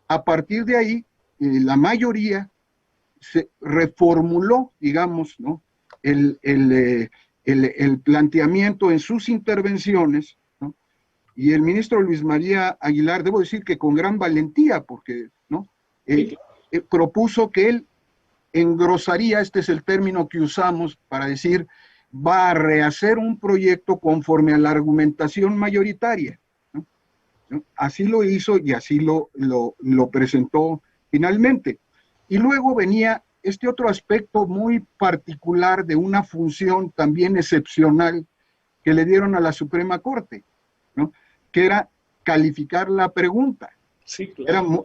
A partir de ahí, la mayoría se reformuló, digamos, ¿no?, el planteamiento en sus intervenciones, ¿no? Y el ministro Luis María Aguilar, debo decir que con gran valentía, porque, ¿no?, propuso que él engrosaría, este es el término que usamos para decir, va a rehacer un proyecto conforme a la argumentación mayoritaria, ¿no? Así lo hizo y así lo presentó finalmente. Y luego venía este otro aspecto muy particular de una función también excepcional que le dieron a la Suprema Corte, ¿no?, que era calificar la pregunta. Sí, claro.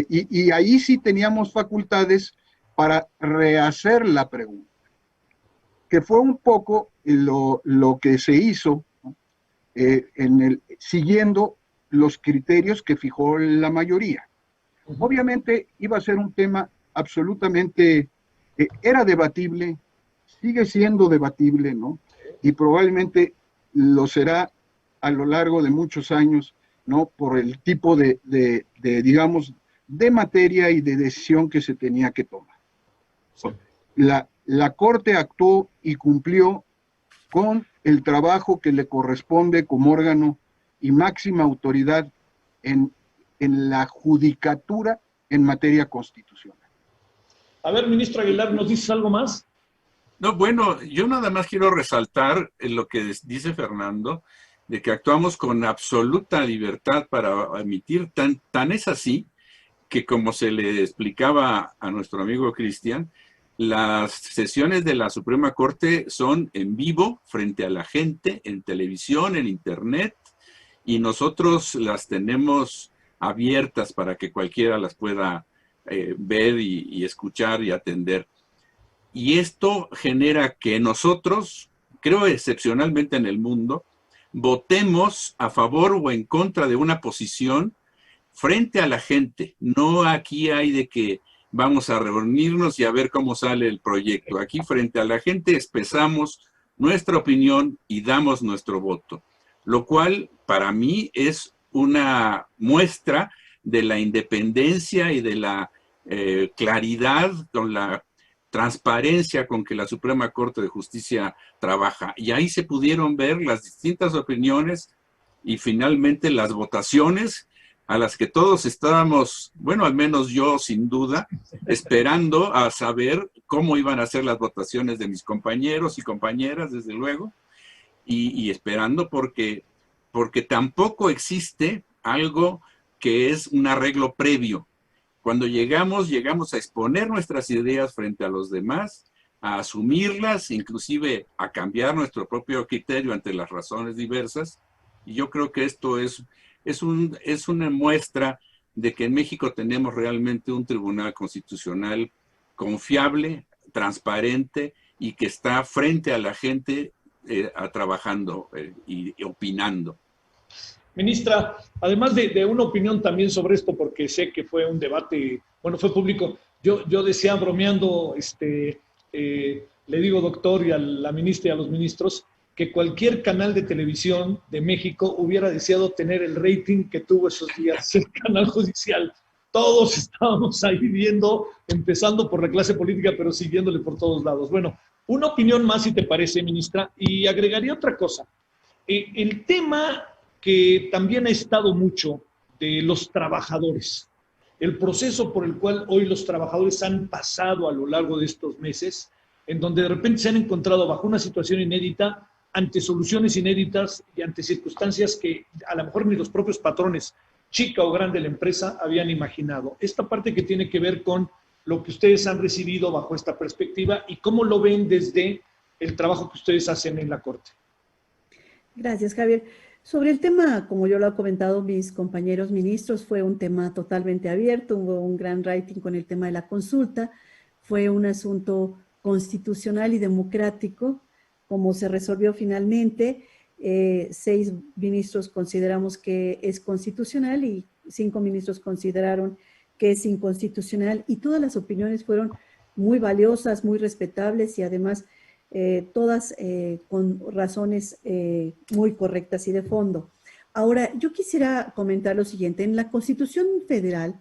Y ahí sí teníamos facultades para rehacer la pregunta, que fue un poco lo que se hizo, ¿no?, siguiendo los criterios que fijó la mayoría. Obviamente iba a ser un tema absolutamente, era debatible, sigue siendo debatible, ¿no? Y probablemente lo será a lo largo de muchos años, ¿no?, por el tipo digamos, de materia y de decisión que se tenía que tomar. Sí. La Corte actuó y cumplió con el trabajo que le corresponde como órgano y máxima autoridad en la judicatura en materia constitucional. A ver, ministro Aguilar, ¿nos dices algo más? No, bueno, yo nada más quiero resaltar lo que dice Fernando, de que actuamos con absoluta libertad para emitir, tan es así, que como se le explicaba a nuestro amigo Cristian, las sesiones de la Suprema Corte son en vivo, frente a la gente, en televisión, en internet, y nosotros las tenemos abiertas para que cualquiera las pueda ver y escuchar y atender. Y esto genera que nosotros, creo excepcionalmente en el mundo, votemos a favor o en contra de una posición frente a la gente. No aquí hay de que vamos a reunirnos y a ver cómo sale el proyecto. Aquí frente a la gente expresamos nuestra opinión y damos nuestro voto, lo cual para mí es una muestra de la independencia y de la claridad, con la transparencia con que la Suprema Corte de Justicia trabaja. Y ahí se pudieron ver las distintas opiniones y finalmente las votaciones a las que todos estábamos, bueno, al menos yo sin duda, esperando a saber cómo iban a ser las votaciones de mis compañeros y compañeras, desde luego, y esperando porque tampoco existe algo que es un arreglo previo. Cuando llegamos a exponer nuestras ideas frente a los demás, a asumirlas, inclusive a cambiar nuestro propio criterio ante las razones diversas. Y yo creo que esto es una muestra de que en México tenemos realmente un tribunal constitucional confiable, transparente y que está frente a la gente trabajando y opinando. Ministra, además de una opinión también sobre esto, porque sé que fue un debate, bueno, fue público, yo decía bromeando, le digo doctor y a la ministra y a los ministros, que cualquier canal de televisión de México hubiera deseado tener el rating que tuvo esos días el canal judicial. Todos estábamos ahí viendo, empezando por la clase política, pero siguiéndole por todos lados. Bueno, una opinión más, si te parece, ministra, y agregaría otra cosa. El tema que también ha estado mucho de los trabajadores, el proceso por el cual hoy los trabajadores han pasado a lo largo de estos meses, en donde de repente se han encontrado bajo una situación inédita, ante soluciones inéditas y ante circunstancias que a lo mejor ni los propios patrones, chica o grande la empresa, habían imaginado. Esta parte que tiene que ver con lo que ustedes han recibido bajo esta perspectiva y cómo lo ven desde el trabajo que ustedes hacen en la Corte. Gracias, Javier. Sobre el tema, como yo lo he comentado mis compañeros ministros, fue un tema totalmente abierto, hubo un gran rating con el tema de la consulta, fue un asunto constitucional y democrático, como se resolvió finalmente. 6 ministros consideramos que es constitucional y 5 ministros consideraron que es inconstitucional, y todas las opiniones fueron muy valiosas, muy respetables y además todas con razones muy correctas y de fondo. Ahora, yo quisiera comentar lo siguiente. En la Constitución Federal,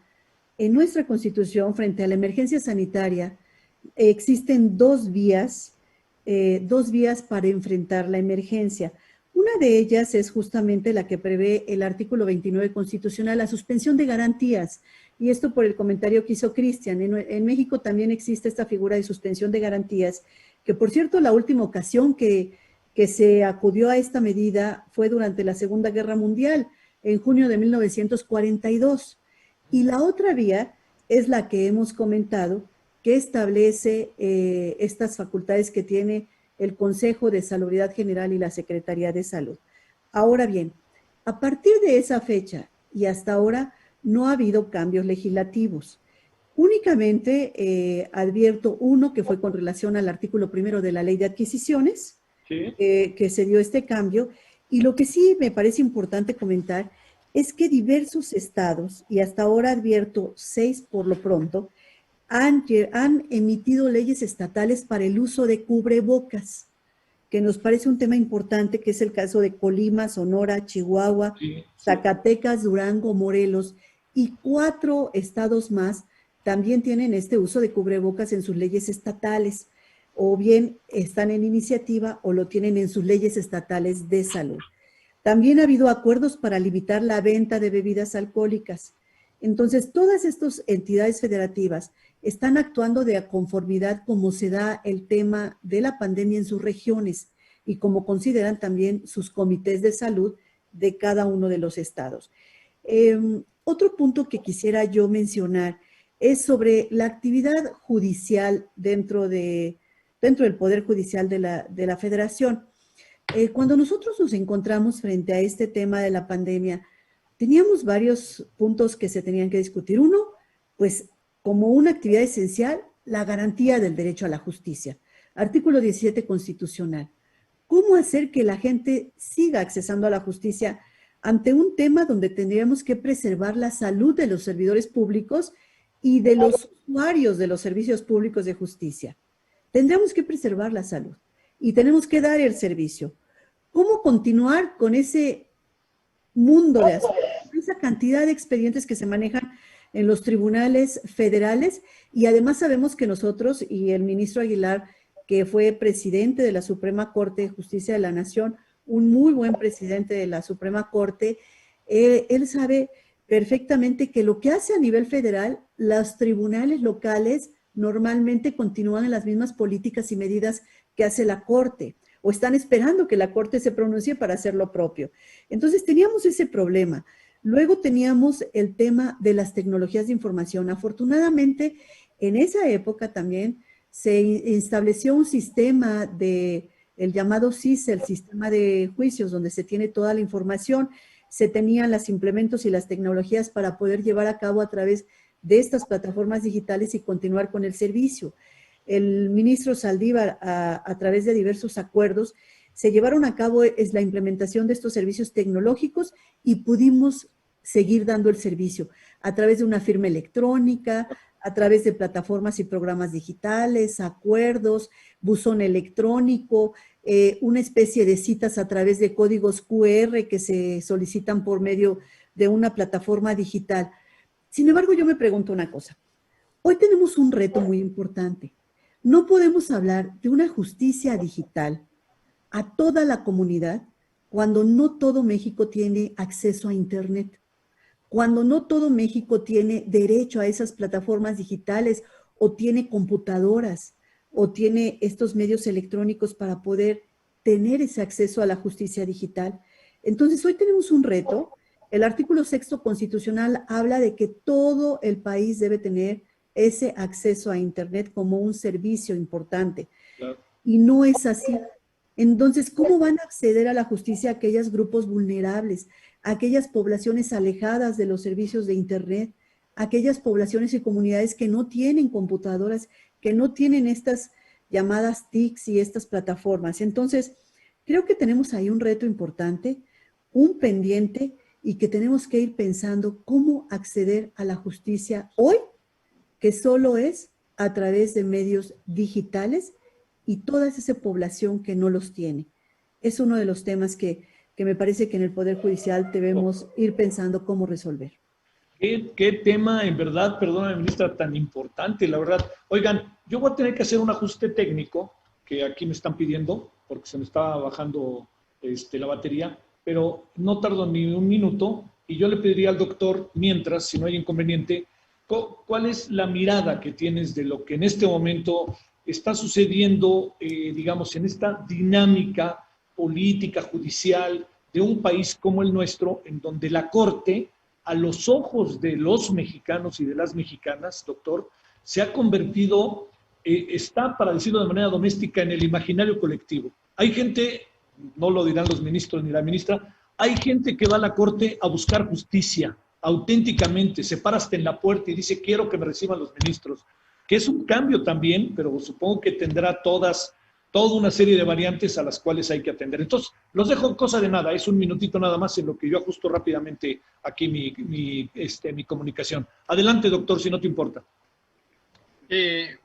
en nuestra Constitución, frente a la emergencia sanitaria, existen dos vías para enfrentar la emergencia. Una de ellas es justamente la que prevé el artículo 29 constitucional, la suspensión de garantías. Y esto por el comentario que hizo Cristian. En México también existe esta figura de suspensión de garantías, que por cierto la última ocasión que se acudió a esta medida fue durante la Segunda Guerra Mundial, en junio de 1942. Y la otra vía es la que hemos comentado, que establece estas facultades que tiene el Consejo de Salubridad General y la Secretaría de Salud. Ahora bien, a partir de esa fecha y hasta ahora no ha habido cambios legislativos. Únicamente advierto uno que fue con relación al artículo 1 de la Ley de Adquisiciones, Sí. Que se dio este cambio. Y lo que sí me parece importante comentar es que diversos estados, y hasta ahora advierto 6 por lo pronto, han emitido leyes estatales para el uso de cubrebocas, que nos parece un tema importante, que es el caso de Colima, Sonora, Chihuahua, Sí. Zacatecas, Durango, Morelos, y 4 estados más también tienen este uso de cubrebocas en sus leyes estatales, o bien están en iniciativa o lo tienen en sus leyes estatales de salud. También ha habido acuerdos para limitar la venta de bebidas alcohólicas. Entonces, todas estas entidades federativas están actuando de conformidad como se da el tema de la pandemia en sus regiones y como consideran también sus comités de salud de cada uno de los estados. Otro punto que quisiera yo mencionar es sobre la actividad judicial dentro del Poder Judicial de la Federación. Cuando nosotros nos encontramos frente a este tema de la pandemia, teníamos varios puntos que se tenían que discutir. Uno, pues como una actividad esencial, la garantía del derecho a la justicia. Artículo 17 constitucional. ¿Cómo hacer que la gente siga accesando a la justicia ante un tema donde tendríamos que preservar la salud de los servidores públicos y de los usuarios de los servicios públicos de justicia? Tendríamos que preservar la salud y tenemos que dar el servicio. ¿Cómo continuar con ese mundo de esa cantidad de expedientes que se manejan en los tribunales federales? Y además sabemos que nosotros y el ministro Aguilar, que fue presidente de la Suprema Corte de Justicia de la Nación, un muy buen presidente de la Suprema Corte, él sabe perfectamente que lo que hace a nivel federal, los tribunales locales normalmente continúan en las mismas políticas y medidas que hace la Corte, o están esperando que la Corte se pronuncie para hacer lo propio. Entonces teníamos ese problema. Luego teníamos el tema de las tecnologías de información. Afortunadamente, en esa época también se estableció un sistema el llamado SIS, el sistema de juicios, donde se tiene toda la información, se tenían los implementos y las tecnologías para poder llevar a cabo a través de estas plataformas digitales y continuar con el servicio. El ministro Saldívar, a través de diversos acuerdos, se llevaron a cabo la implementación de estos servicios tecnológicos y pudimos seguir dando el servicio a través de una firma electrónica, a través de plataformas y programas digitales, acuerdos, buzón electrónico, una especie de citas a través de códigos QR que se solicitan por medio de una plataforma digital. Sin embargo, yo me pregunto una cosa. Hoy tenemos un reto muy importante. No podemos hablar de una justicia digital a toda la comunidad cuando no todo México tiene acceso a Internet, cuando no todo México tiene derecho a esas plataformas digitales o tiene computadoras o tiene estos medios electrónicos para poder tener ese acceso a la justicia digital. Entonces, hoy tenemos un reto. El artículo 6 constitucional habla de que todo el país debe tener ese acceso a Internet como un servicio importante. Claro. Y no es así. Entonces, ¿cómo van a acceder a la justicia aquellos grupos vulnerables, aquellas poblaciones alejadas de los servicios de Internet, aquellas poblaciones y comunidades que no tienen computadoras, que no tienen estas llamadas TICs y estas plataformas. Entonces, creo que tenemos ahí un reto importante, un pendiente, y que tenemos que ir pensando cómo acceder a la justicia hoy, que solo es a través de medios digitales y toda esa población que no los tiene. Es uno de los temas que me parece que en el Poder Judicial debemos ir pensando cómo resolver. ¿Qué tema, en verdad, perdóname, ministra, tan importante, la verdad? Oigan, yo voy a tener que hacer un ajuste técnico que aquí me están pidiendo, porque se me está bajando la batería, pero no tardo ni un minuto, y yo le pediría al doctor, mientras, si no hay inconveniente, ¿cuál es la mirada que tienes de lo que en este momento está sucediendo, digamos, en esta dinámica política, judicial, de un país como el nuestro, en donde la Corte, a los ojos de los mexicanos y de las mexicanas, doctor, se ha convertido, está, para decirlo de manera doméstica, en el imaginario colectivo? Hay gente, no lo dirán los ministros ni la ministra, hay gente que va a la Corte a buscar justicia, auténticamente, se para hasta en la puerta y dice, quiero que me reciban los ministros, que es un cambio también, pero supongo que tendrá toda una serie de variantes a las cuales hay que atender. Entonces, los dejo en cosa de nada, es un minutito nada más en lo que yo ajusto rápidamente aquí mi comunicación. Adelante, doctor, si no te importa.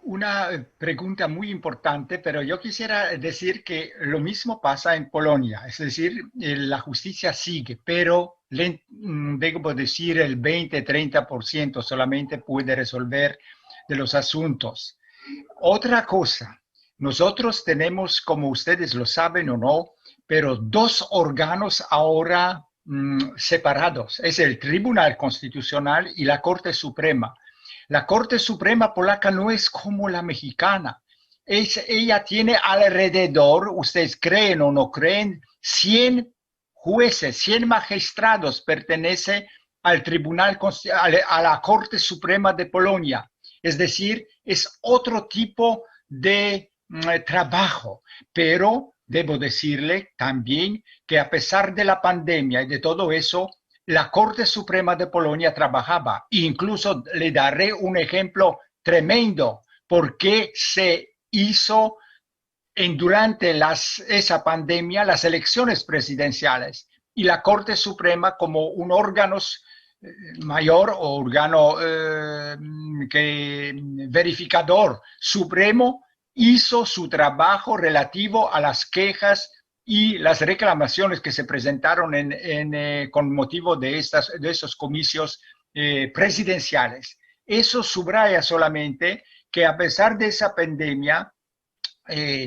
Una pregunta muy importante, pero yo quisiera decir que lo mismo pasa en Polonia, es decir, la justicia sigue, pero debo decir el 20-30% solamente puede resolver de los asuntos. Otra cosa, nosotros tenemos, como ustedes lo saben o no, pero dos órganos ahora separados, es el Tribunal Constitucional y la Corte Suprema. La Corte Suprema polaca no es como la mexicana. Ella tiene alrededor, ustedes creen o no creen, 100 jueces, 100 magistrados pertenece al Tribunal, a la Corte Suprema de Polonia. Es decir, es otro tipo de trabajo, pero debo decirle también que a pesar de la pandemia y de todo eso, la Corte Suprema de Polonia trabajaba. Incluso le daré un ejemplo tremendo porque se hizo durante esa pandemia las elecciones presidenciales y la Corte Suprema como un órgano mayor o órgano verificador supremo hizo su trabajo relativo a las quejas y las reclamaciones que se presentaron con motivo de esos comicios presidenciales. Eso subraya solamente que a pesar de esa pandemia,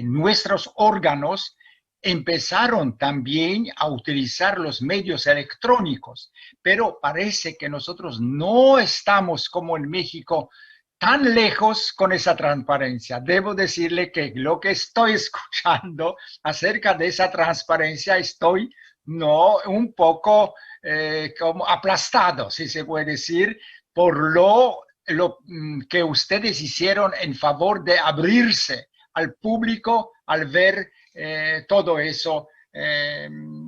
nuestros órganos empezaron también a utilizar los medios electrónicos, pero parece que nosotros no estamos como en México tan lejos con esa transparencia. Debo decirle que lo que estoy escuchando acerca de esa transparencia estoy un poco como aplastado, si se puede decir, por lo que ustedes hicieron en favor de abrirse al público al ver todo eso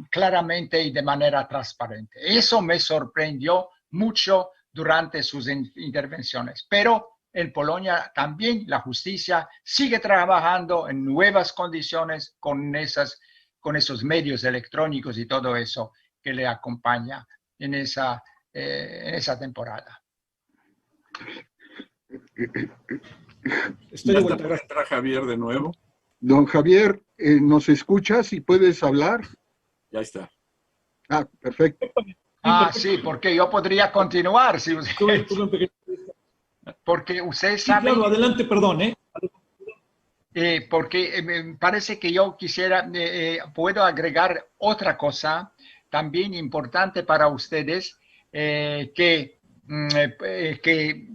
claramente y de manera transparente. Eso me sorprendió mucho durante sus intervenciones, pero en Polonia también la justicia sigue trabajando en nuevas condiciones con esos medios electrónicos y todo eso que le acompaña en esa temporada. Estoy de vuelta. ¿Puede entrar Javier de nuevo? Don Javier, ¿nos escuchas y puedes hablar? Ya está. Ah, perfecto. Sí, porque yo podría continuar. Si usted... Porque ustedes saben... Claro, adelante, perdón. Porque me parece que yo puedo agregar otra cosa también importante para ustedes, que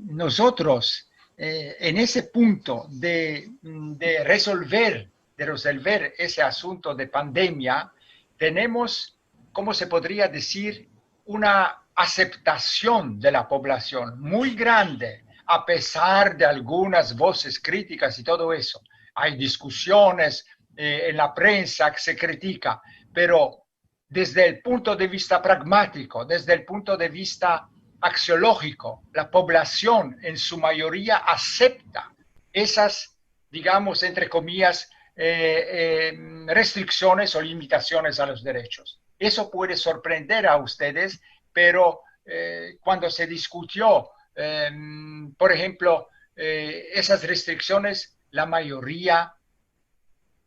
nosotros en ese punto de resolver ese asunto de pandemia, tenemos, ¿cómo se podría decir?, una aceptación de la población muy grande, a pesar de algunas voces críticas y todo eso. Hay discusiones en la prensa que se critica, pero desde el punto de vista pragmático, desde el punto de vista axiológico, la población en su mayoría acepta esas digamos, entre comillas, restricciones o limitaciones a los derechos. Eso puede sorprender a ustedes, pero cuando se discutió, por ejemplo, esas restricciones, la mayoría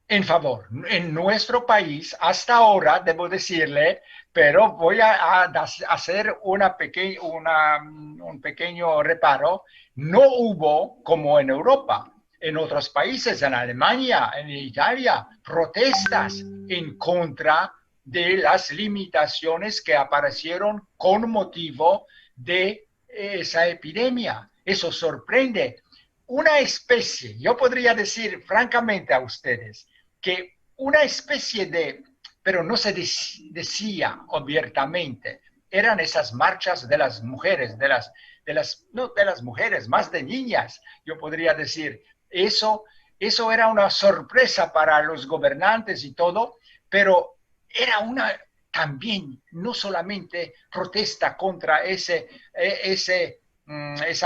en favor. En nuestro país, hasta ahora, debo decirle, pero voy a hacer un pequeño reparo, no hubo, como en Europa, en otros países, en Alemania, en Italia, protestas en contra de las limitaciones que aparecieron con motivo de esa epidemia. Eso sorprende. Una especie, yo podría decir francamente a ustedes, que una especie de, pero no se decía abiertamente, eran esas marchas de las mujeres, no de las mujeres, más de niñas, yo podría decir. Eso era una sorpresa para los gobernantes y todo, pero era también, no solamente protesta contra esa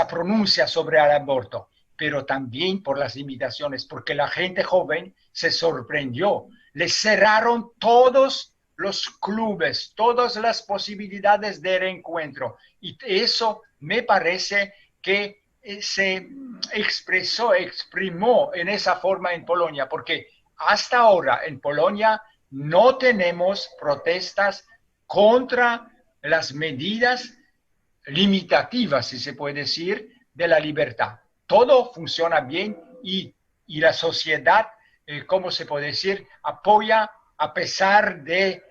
pronuncia sobre el aborto, pero también por las limitaciones, porque la gente joven se sorprendió. Les cerraron todos los clubes, todas las posibilidades de reencuentro. Y eso me parece que se exprimió en esa forma en Polonia, porque hasta ahora en Polonia no tenemos protestas contra las medidas limitativas, si se puede decir, de la libertad. Todo funciona bien y la sociedad, ¿cómo se puede decir?, apoya a pesar de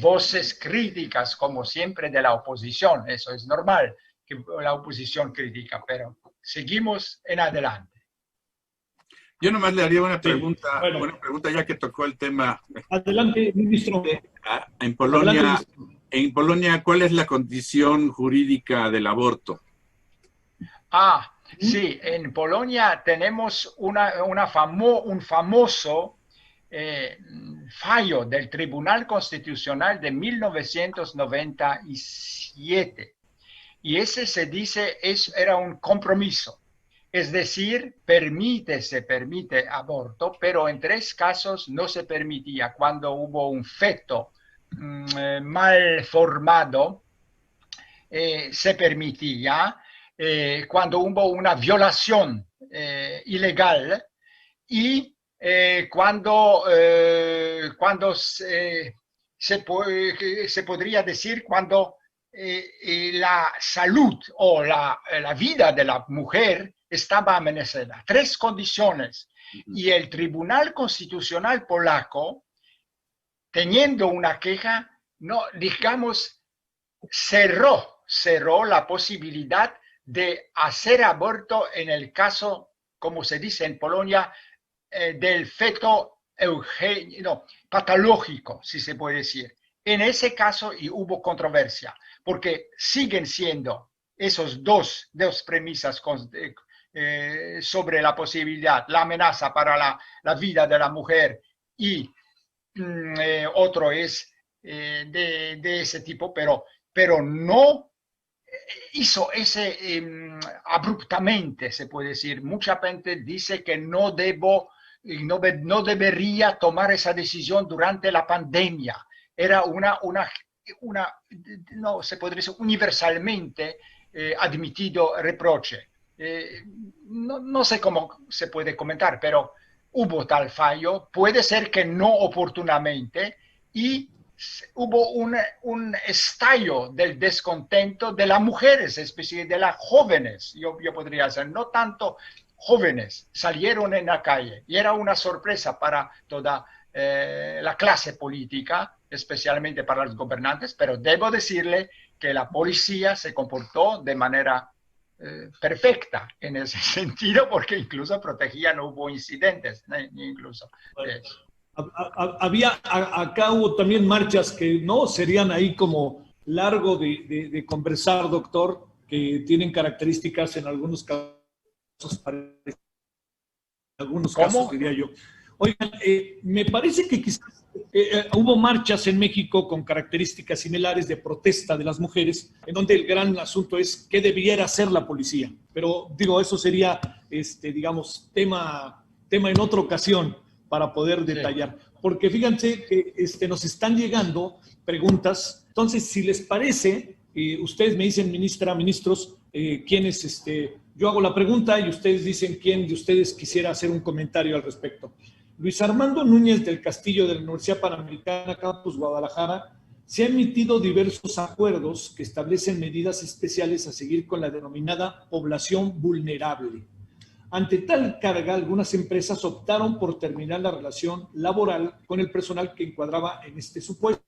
voces críticas, como siempre, de la oposición. Eso es normal, que la oposición critica, pero seguimos en adelante. Yo nomás le haría una pregunta, Sí, bueno. una pregunta ya que tocó el tema. Adelante, ministro. En Polonia, Adelante, en Polonia, ¿cuál es la condición jurídica del aborto? Sí, en Polonia tenemos un famoso fallo del Tribunal Constitucional de 1997. Y ese se dice era un compromiso. Es decir, se permite aborto, pero en 3 casos no se permitía. Cuando hubo un feto mal formado, se permitía. Cuando hubo una violación ilegal y cuando se podría decir cuando la salud o la vida de la mujer estaba amenazada. 3 condiciones. Y el Tribunal Constitucional polaco, teniendo una queja, no, digamos, cerró la posibilidad de hacer aborto en el caso, como se dice en Polonia, del feto patológico, si se puede decir. En ese caso y hubo controversia, porque siguen siendo esos dos premisas sobre la posibilidad, la amenaza para la vida de la mujer y otro es de ese tipo, pero no hizo ese abruptamente, se puede decir. Mucha gente dice que no debería tomar esa decisión durante la pandemia. Era no se podría decir universalmente admitido reproche. No sé cómo se puede comentar, pero hubo tal fallo. Puede ser que no oportunamente y hubo un estallo del descontento de las mujeres, especialmente de las jóvenes. Yo podría decir, no tanto jóvenes, salieron en la calle y era una sorpresa para toda la clase política, especialmente para los gobernantes, pero debo decirle que la policía se comportó de manera perfecta en ese sentido, porque incluso protegía, no hubo incidentes, incluso de eso. Acá hubo también marchas que no serían ahí como largo de conversar, doctor, que tienen características en algunos casos, diría yo. Oigan, me parece que quizás hubo marchas en México con características similares de protesta de las mujeres, en donde el gran asunto es qué debiera hacer la policía. Pero digo, eso sería, digamos, tema tema en otra ocasión para poder detallar. Porque fíjense que nos están llegando preguntas. Entonces, si les parece, ustedes me dicen, ministros, quiénes, yo hago la pregunta y ustedes dicen quién de ustedes quisiera hacer un comentario al respecto. Luis Armando Núñez del Castillo de la Universidad Panamericana, Campus Guadalajara, se han emitido diversos acuerdos que establecen medidas especiales a seguir con la denominada población vulnerable. Ante tal carga, algunas empresas optaron por terminar la relación laboral con el personal que encuadraba en este supuesto.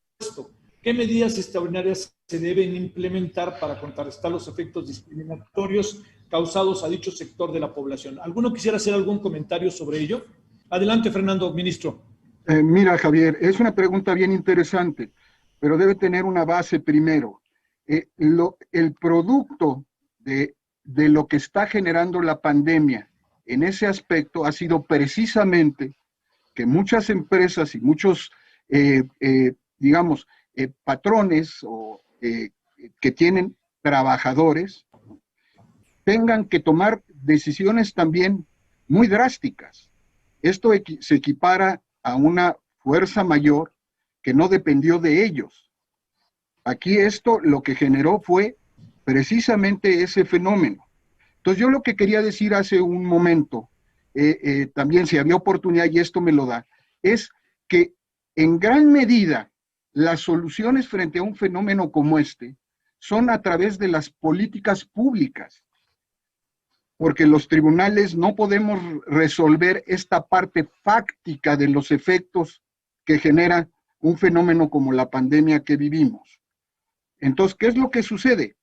¿Qué medidas extraordinarias se deben implementar para contrarrestar los efectos discriminatorios causados a dicho sector de la población? ¿Alguno quisiera hacer algún comentario sobre ello? Adelante, Fernando, ministro. Mira, Javier, es una pregunta bien interesante, pero debe tener una base primero. El producto de lo que está generando la pandemia en ese aspecto ha sido precisamente que muchas empresas y muchos, patrones que tienen trabajadores tengan que tomar decisiones también muy drásticas. Esto se equipara a una fuerza mayor que no dependió de ellos. Aquí esto lo que generó fue precisamente ese fenómeno. Entonces yo lo que quería decir hace un momento, también si había oportunidad y esto me lo da, es que en gran medida las soluciones frente a un fenómeno como este son a través de las políticas públicas, porque los tribunales no podemos resolver esta parte fáctica de los efectos que genera un fenómeno como la pandemia que vivimos. Entonces, ¿qué es lo que sucede?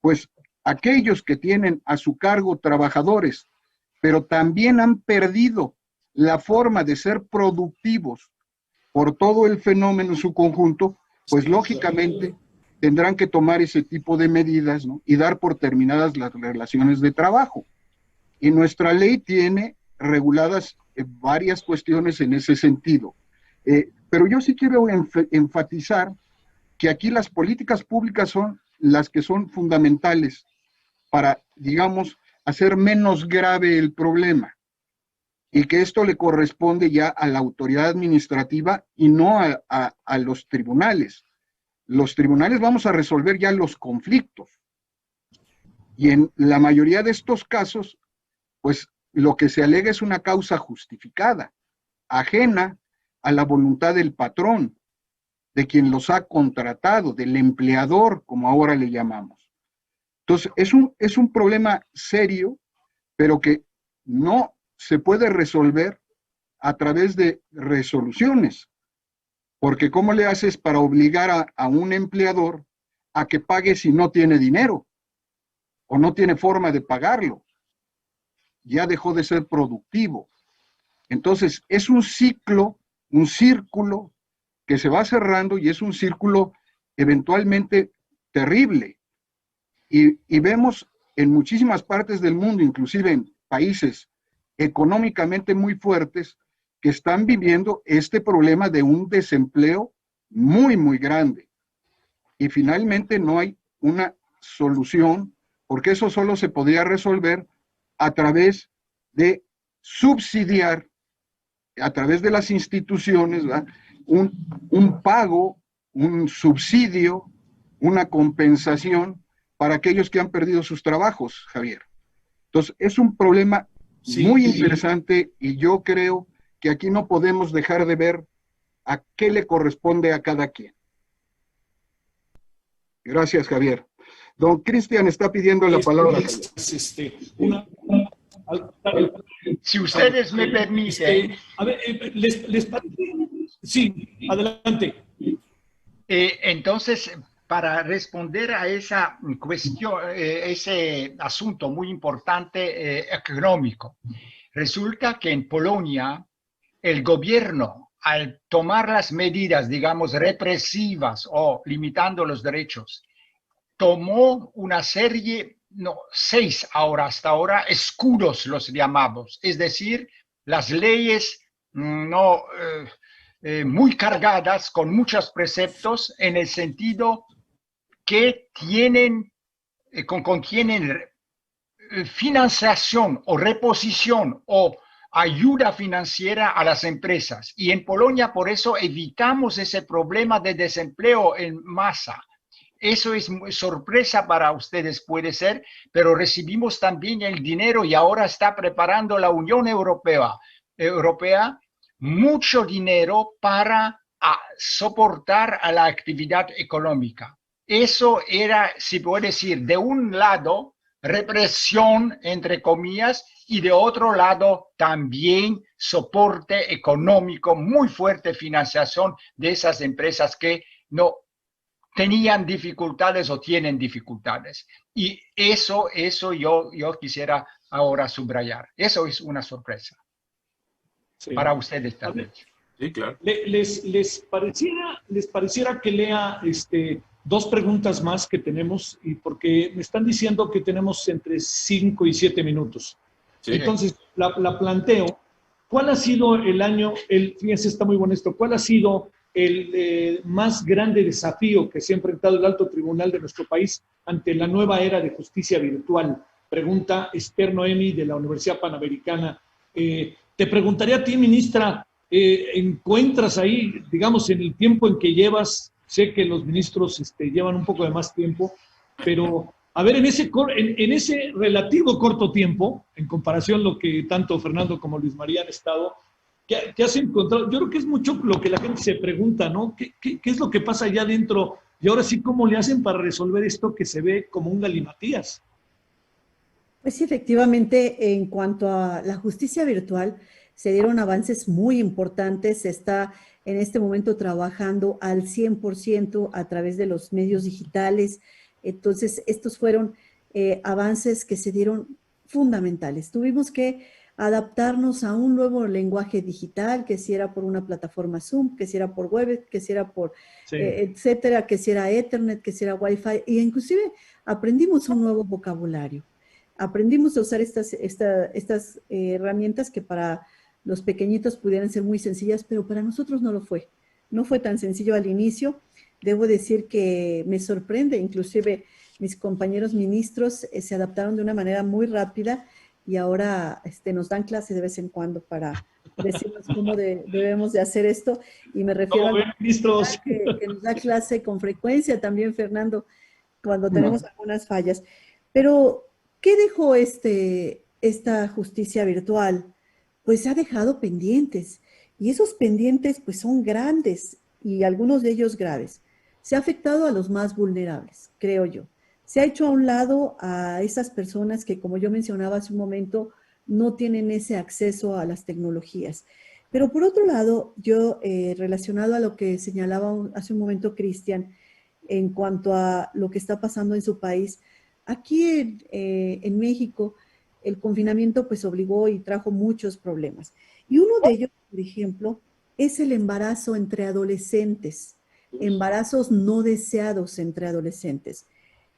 Pues aquellos que tienen a su cargo trabajadores, pero también han perdido la forma de ser productivos por todo el fenómeno en su conjunto, pues lógicamente tendrán que tomar ese tipo de medidas, ¿no? Y dar por terminadas las relaciones de trabajo. Y nuestra ley tiene reguladas varias cuestiones en ese sentido. Pero yo sí quiero enfatizar que aquí las políticas públicas son las que son fundamentales para, digamos, hacer menos grave el problema, y que esto le corresponde ya a la autoridad administrativa y no a los tribunales. Los tribunales vamos a resolver ya los conflictos, y en la mayoría de estos casos, pues lo que se alega es una causa justificada, ajena a la voluntad del patrón, de quien los ha contratado, del empleador, como ahora le llamamos. Entonces, es un problema serio, pero que no se puede resolver a través de resoluciones, porque ¿cómo le haces para obligar a un empleador a que pague si no tiene dinero o no tiene forma de pagarlo? Ya dejó de ser productivo. Entonces, es un ciclo, un círculo que se va cerrando, y es un círculo eventualmente terrible. Y vemos en muchísimas partes del mundo, inclusive en países económicamente muy fuertes, que están viviendo este problema de un desempleo muy, muy grande. Y finalmente no hay una solución, porque eso solo se podría resolver a través de subsidiar, a través de las instituciones, ¿verdad?, un pago, un subsidio, una compensación para aquellos que han perdido sus trabajos, Javier. Entonces, es un problema muy interesante, y yo creo que aquí no podemos dejar de ver a qué le corresponde a cada quien. Gracias, Javier. Don Cristian está pidiendo la palabra. Si ustedes me permiten. A ver, ¿les parece? Sí, adelante. Entonces, para responder a esa cuestión, ese asunto muy importante económico, resulta que en Polonia el gobierno, al tomar las medidas, digamos, represivas o limitando los derechos, tomó una serie, 6 ahora, hasta ahora, escudos los llamamos, es decir, las leyes muy cargadas, con muchos preceptos, en el sentido que contienen financiación o reposición o ayuda financiera a las empresas. Y en Polonia por eso evitamos ese problema de desempleo en masa. Eso es sorpresa para ustedes, puede ser, pero recibimos también el dinero y ahora está preparando la Unión Europea mucho dinero para soportar a la actividad económica. Eso era, si puede decir, de un lado, represión, entre comillas, y de otro lado también soporte económico, muy fuerte financiación de esas empresas que no tenían dificultades o tienen dificultades. Y eso yo quisiera ahora subrayar. Eso es una sorpresa. Sí. Para ustedes también. Sí, claro. ¿Les pareciera que lea dos preguntas más que tenemos? Y porque me están diciendo que tenemos entre 5 y 7 minutos. Sí. Entonces, la planteo. ¿Cuál ha sido el año, fíjense, está muy bueno esto, cuál ha sido el más grande desafío que se ha enfrentado el alto tribunal de nuestro país ante la nueva era de justicia virtual? Pregunta Esther Noemi de la Universidad Panamericana. Te preguntaría a ti, ministra, ¿encuentras ahí, digamos, en el tiempo en que llevas, sé que los ministros llevan un poco de más tiempo, pero a ver, en ese relativo corto tiempo, en comparación a lo que tanto Fernando como Luis María han estado, ¿qué has encontrado? Yo creo que es mucho lo que la gente se pregunta, ¿no? ¿Qué es lo que pasa allá adentro? Y ahora sí, ¿cómo le hacen para resolver esto que se ve como un galimatías? Pues sí, efectivamente, en cuanto a la justicia virtual, se dieron avances muy importantes. Se está en este momento trabajando al 100% a través de los medios digitales. Entonces, estos fueron avances que se dieron fundamentales. Tuvimos que adaptarnos a un nuevo lenguaje digital, que si era por una plataforma Zoom, que si era por web, que si era por etcétera, que si era Ethernet, que si era Wi-Fi, e inclusive aprendimos un nuevo vocabulario. Aprendimos a usar estas herramientas que para los pequeñitos pudieran ser muy sencillas, pero para nosotros no lo fue. No fue tan sencillo al inicio. Debo decir que me sorprende, inclusive mis compañeros ministros se adaptaron de una manera muy rápida y ahora nos dan clase de vez en cuando para decirnos cómo debemos de hacer esto. Y me refiero a ministros que nos da clase con frecuencia también, Fernando, cuando tenemos algunas fallas. Pero ¿qué dejó esta justicia virtual? Pues ha dejado pendientes, y esos pendientes pues son grandes y algunos de ellos graves. Se ha afectado a los más vulnerables, creo yo. Se ha hecho a un lado a esas personas que, como yo mencionaba hace un momento, no tienen ese acceso a las tecnologías. Pero por otro lado, yo relacionado a lo que señalaba hace un momento Cristian, en cuanto a lo que está pasando en su país, aquí en México, el confinamiento pues obligó y trajo muchos problemas. Y uno de ellos, por ejemplo, es el embarazo entre adolescentes, embarazos no deseados entre adolescentes.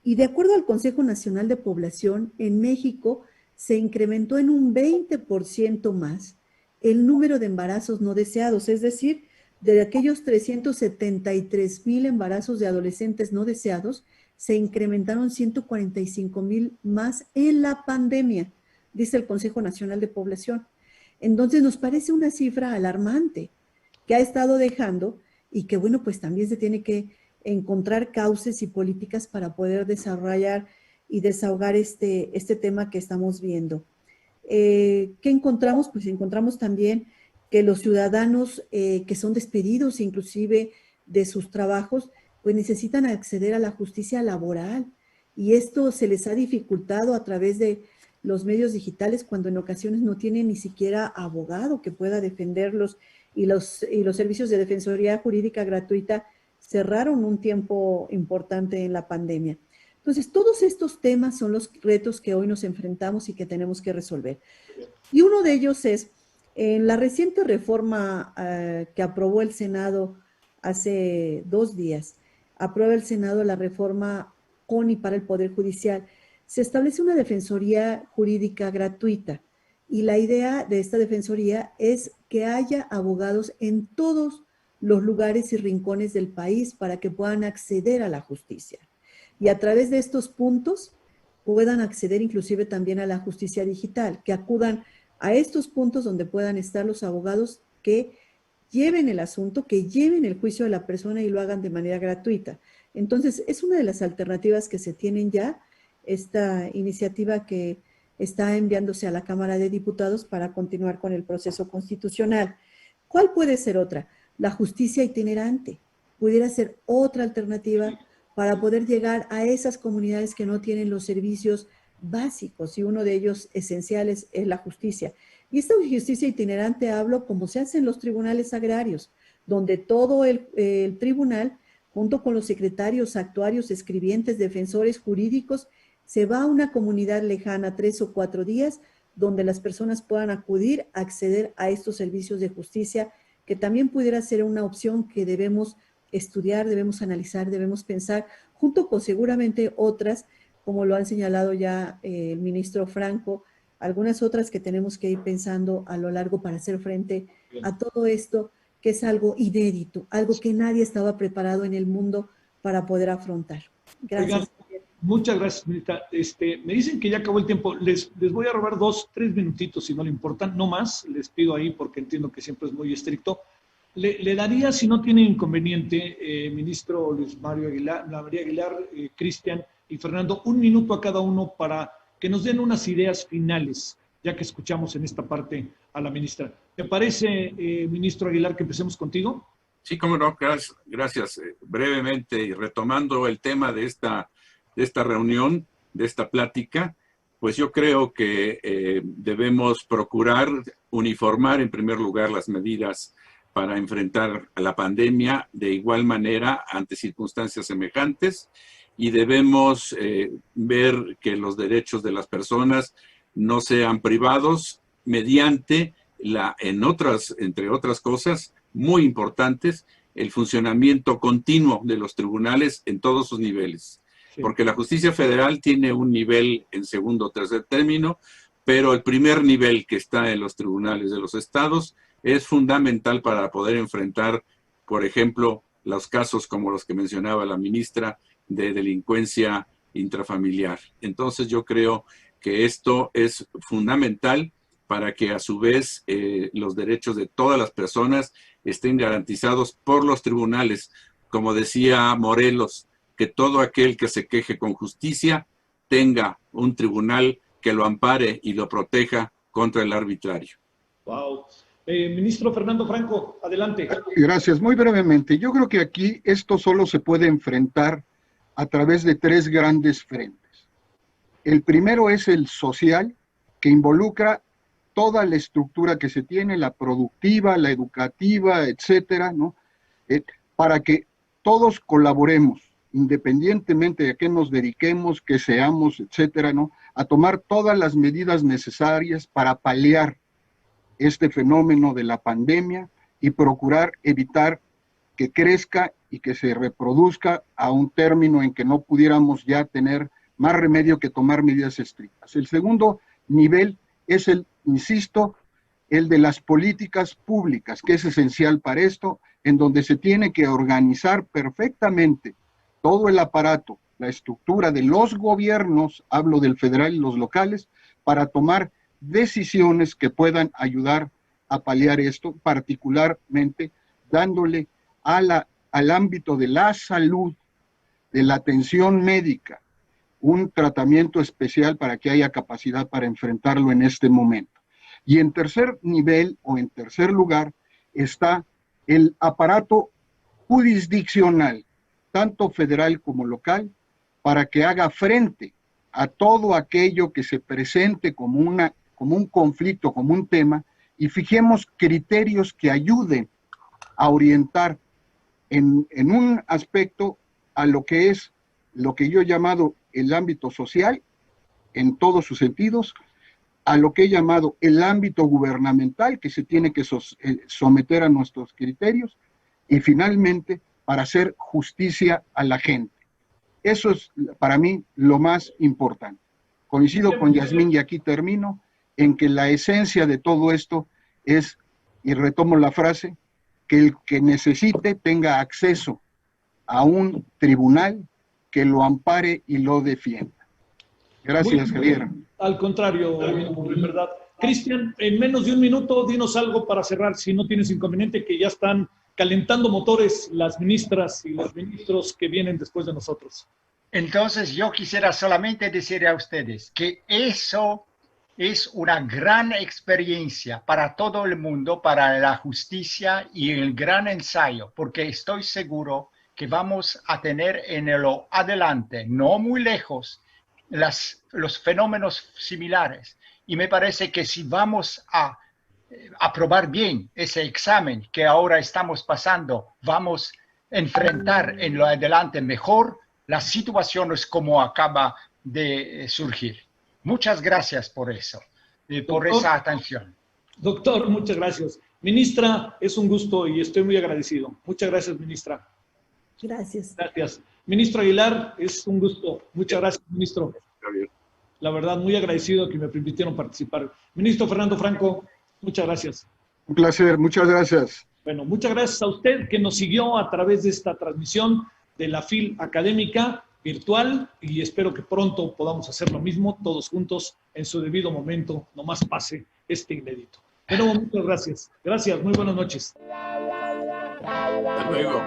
Y de acuerdo al Consejo Nacional de Población, en México se incrementó en un 20% más el número de embarazos no deseados, es decir, de aquellos 373,000 embarazos de adolescentes no deseados, se incrementaron 145,000 más en la pandemia, dice el Consejo Nacional de Población. Entonces nos parece una cifra alarmante que ha estado dejando y que, bueno, pues también se tiene que encontrar cauces y políticas para poder desarrollar y desahogar este tema que estamos viendo. ¿Qué encontramos? Pues encontramos también que los ciudadanos que son despedidos inclusive de sus trabajos, pues necesitan acceder a la justicia laboral, y esto se les ha dificultado a través de los medios digitales cuando en ocasiones no tienen ni siquiera abogado que pueda defenderlos, y los servicios de defensoría jurídica gratuita cerraron un tiempo importante en la pandemia. Entonces, todos estos temas son los retos que hoy nos enfrentamos y que tenemos que resolver. Y uno de ellos es, en la reciente reforma que aprobó el Senado hace 2 días, aprueba el Senado la reforma con y para el Poder Judicial. Se establece una defensoría jurídica gratuita, y la idea de esta defensoría es que haya abogados en todos los lugares y rincones del país para que puedan acceder a la justicia. Y a través de estos puntos puedan acceder inclusive también a la justicia digital, que acudan a estos puntos donde puedan estar los abogados que lleven el asunto, que lleven el juicio de la persona y lo hagan de manera gratuita. Entonces, es una de las alternativas que se tienen ya, esta iniciativa que está enviándose a la Cámara de Diputados para continuar con el proceso constitucional. ¿Cuál puede ser otra? La justicia itinerante. Pudiera ser otra alternativa para poder llegar a esas comunidades que no tienen los servicios básicos, y uno de ellos esenciales es la justicia. Y esta justicia itinerante hablo como se hace en los tribunales agrarios, donde todo el tribunal, junto con los secretarios, actuarios, escribientes, defensores jurídicos, se va a una comunidad lejana 3 o 4 días, donde las personas puedan acudir, acceder a estos servicios de justicia, que también pudiera ser una opción que debemos estudiar, debemos analizar, debemos pensar, junto con seguramente otras, como lo han señalado ya el ministro Franco, algunas otras que tenemos que ir pensando a lo largo para hacer frente a todo esto, que es algo inédito, algo que nadie estaba preparado en el mundo para poder afrontar. Gracias. Oigan, muchas gracias, ministra. Me dicen que ya acabó el tiempo. Les voy a robar 2, 3 minutitos, si no le importan, no más. Les pido ahí porque entiendo que siempre es muy estricto. Le daría, si no tiene inconveniente, ministro Luis María Aguilar, Cristian y Fernando, 1 minuto a cada uno para que nos den unas ideas finales, ya que escuchamos en esta parte a la ministra. ¿Te parece, ministro Aguilar, que empecemos contigo? Sí, cómo no, gracias. Brevemente, y retomando el tema de esta reunión, de esta plática, pues yo creo que debemos procurar uniformar en primer lugar las medidas para enfrentar a la pandemia de igual manera ante circunstancias semejantes, y debemos ver que los derechos de las personas no sean privados mediante entre otras cosas muy importantes, el funcionamiento continuo de los tribunales en todos sus niveles. Sí. Porque la justicia federal tiene un nivel en segundo o tercer término, pero el primer nivel, que está en los tribunales de los estados, es fundamental para poder enfrentar, por ejemplo, los casos como los que mencionaba la ministra de delincuencia intrafamiliar. Entonces yo creo que esto es fundamental para que a su vez los derechos de todas las personas estén garantizados por los tribunales. Como decía Morelos, que todo aquel que se queje con justicia tenga un tribunal que lo ampare y lo proteja contra el arbitrario. Wow. Ministro Fernando Franco, adelante. Gracias. Muy brevemente, yo creo que aquí esto solo se puede enfrentar a través de 3 grandes frentes. El primero es el social, que involucra toda la estructura que se tiene, la productiva, la educativa, etcétera, ¿no? Para que todos colaboremos, independientemente de a qué nos dediquemos, que seamos, etcétera, ¿no? A tomar todas las medidas necesarias para paliar este fenómeno de la pandemia y procurar evitar que crezca y que se reproduzca a un término en que no pudiéramos ya tener más remedio que tomar medidas estrictas. El segundo nivel es insisto, el de las políticas públicas, que es esencial para esto, en donde se tiene que organizar perfectamente todo el aparato, la estructura de los gobiernos, hablo del federal y los locales, para tomar decisiones que puedan ayudar a paliar esto, particularmente dándole al ámbito de la salud, de la atención médica, un tratamiento especial para que haya capacidad para enfrentarlo en este momento. Y en tercer nivel o en tercer lugar está el aparato jurisdiccional, tanto federal como local, para que haga frente a todo aquello que se presente como un conflicto, como un tema, y fijemos criterios que ayuden a orientar en un aspecto a lo que es lo que yo he llamado el ámbito social, en todos sus sentidos, a lo que he llamado el ámbito gubernamental, que se tiene que someter a nuestros criterios, y finalmente para hacer justicia a la gente. Eso es para mí lo más importante. Coincido con Yasmín, y aquí termino, en que la esencia de todo esto es, y retomo la frase, que el que necesite tenga acceso a un tribunal que lo ampare y lo defienda. Gracias, Javier. Al contrario, en verdad. Cristian, en menos de un minuto, dinos algo para cerrar, si no tienes inconveniente, que ya están calentando motores las ministras y los ministros que vienen después de nosotros. Entonces, yo quisiera solamente decir a ustedes que eso es una gran experiencia para todo el mundo, para la justicia y el gran ensayo, porque estoy seguro que vamos a tener en lo adelante, no muy lejos, los fenómenos similares. Y me parece que si vamos a aprobar bien ese examen que ahora estamos pasando, vamos a enfrentar en lo adelante mejor las situaciones como acaba de surgir. Muchas gracias por eso, por esa atención. Doctor, muchas gracias. Ministra, es un gusto y estoy muy agradecido. Muchas gracias, ministra. Gracias. Gracias. Ministro Aguilar, es un gusto. Muchas gracias, ministro. Javier. La verdad, muy agradecido que me permitieron participar. Ministro Fernando Franco, muchas gracias. Un placer, muchas gracias. Bueno, muchas gracias a usted que nos siguió a través de esta transmisión de la FIL Académica virtual y espero que pronto podamos hacer lo mismo todos juntos en su debido momento, nomás pase este inédito. De nuevo, muchas gracias. Gracias, muy buenas noches. Hasta luego.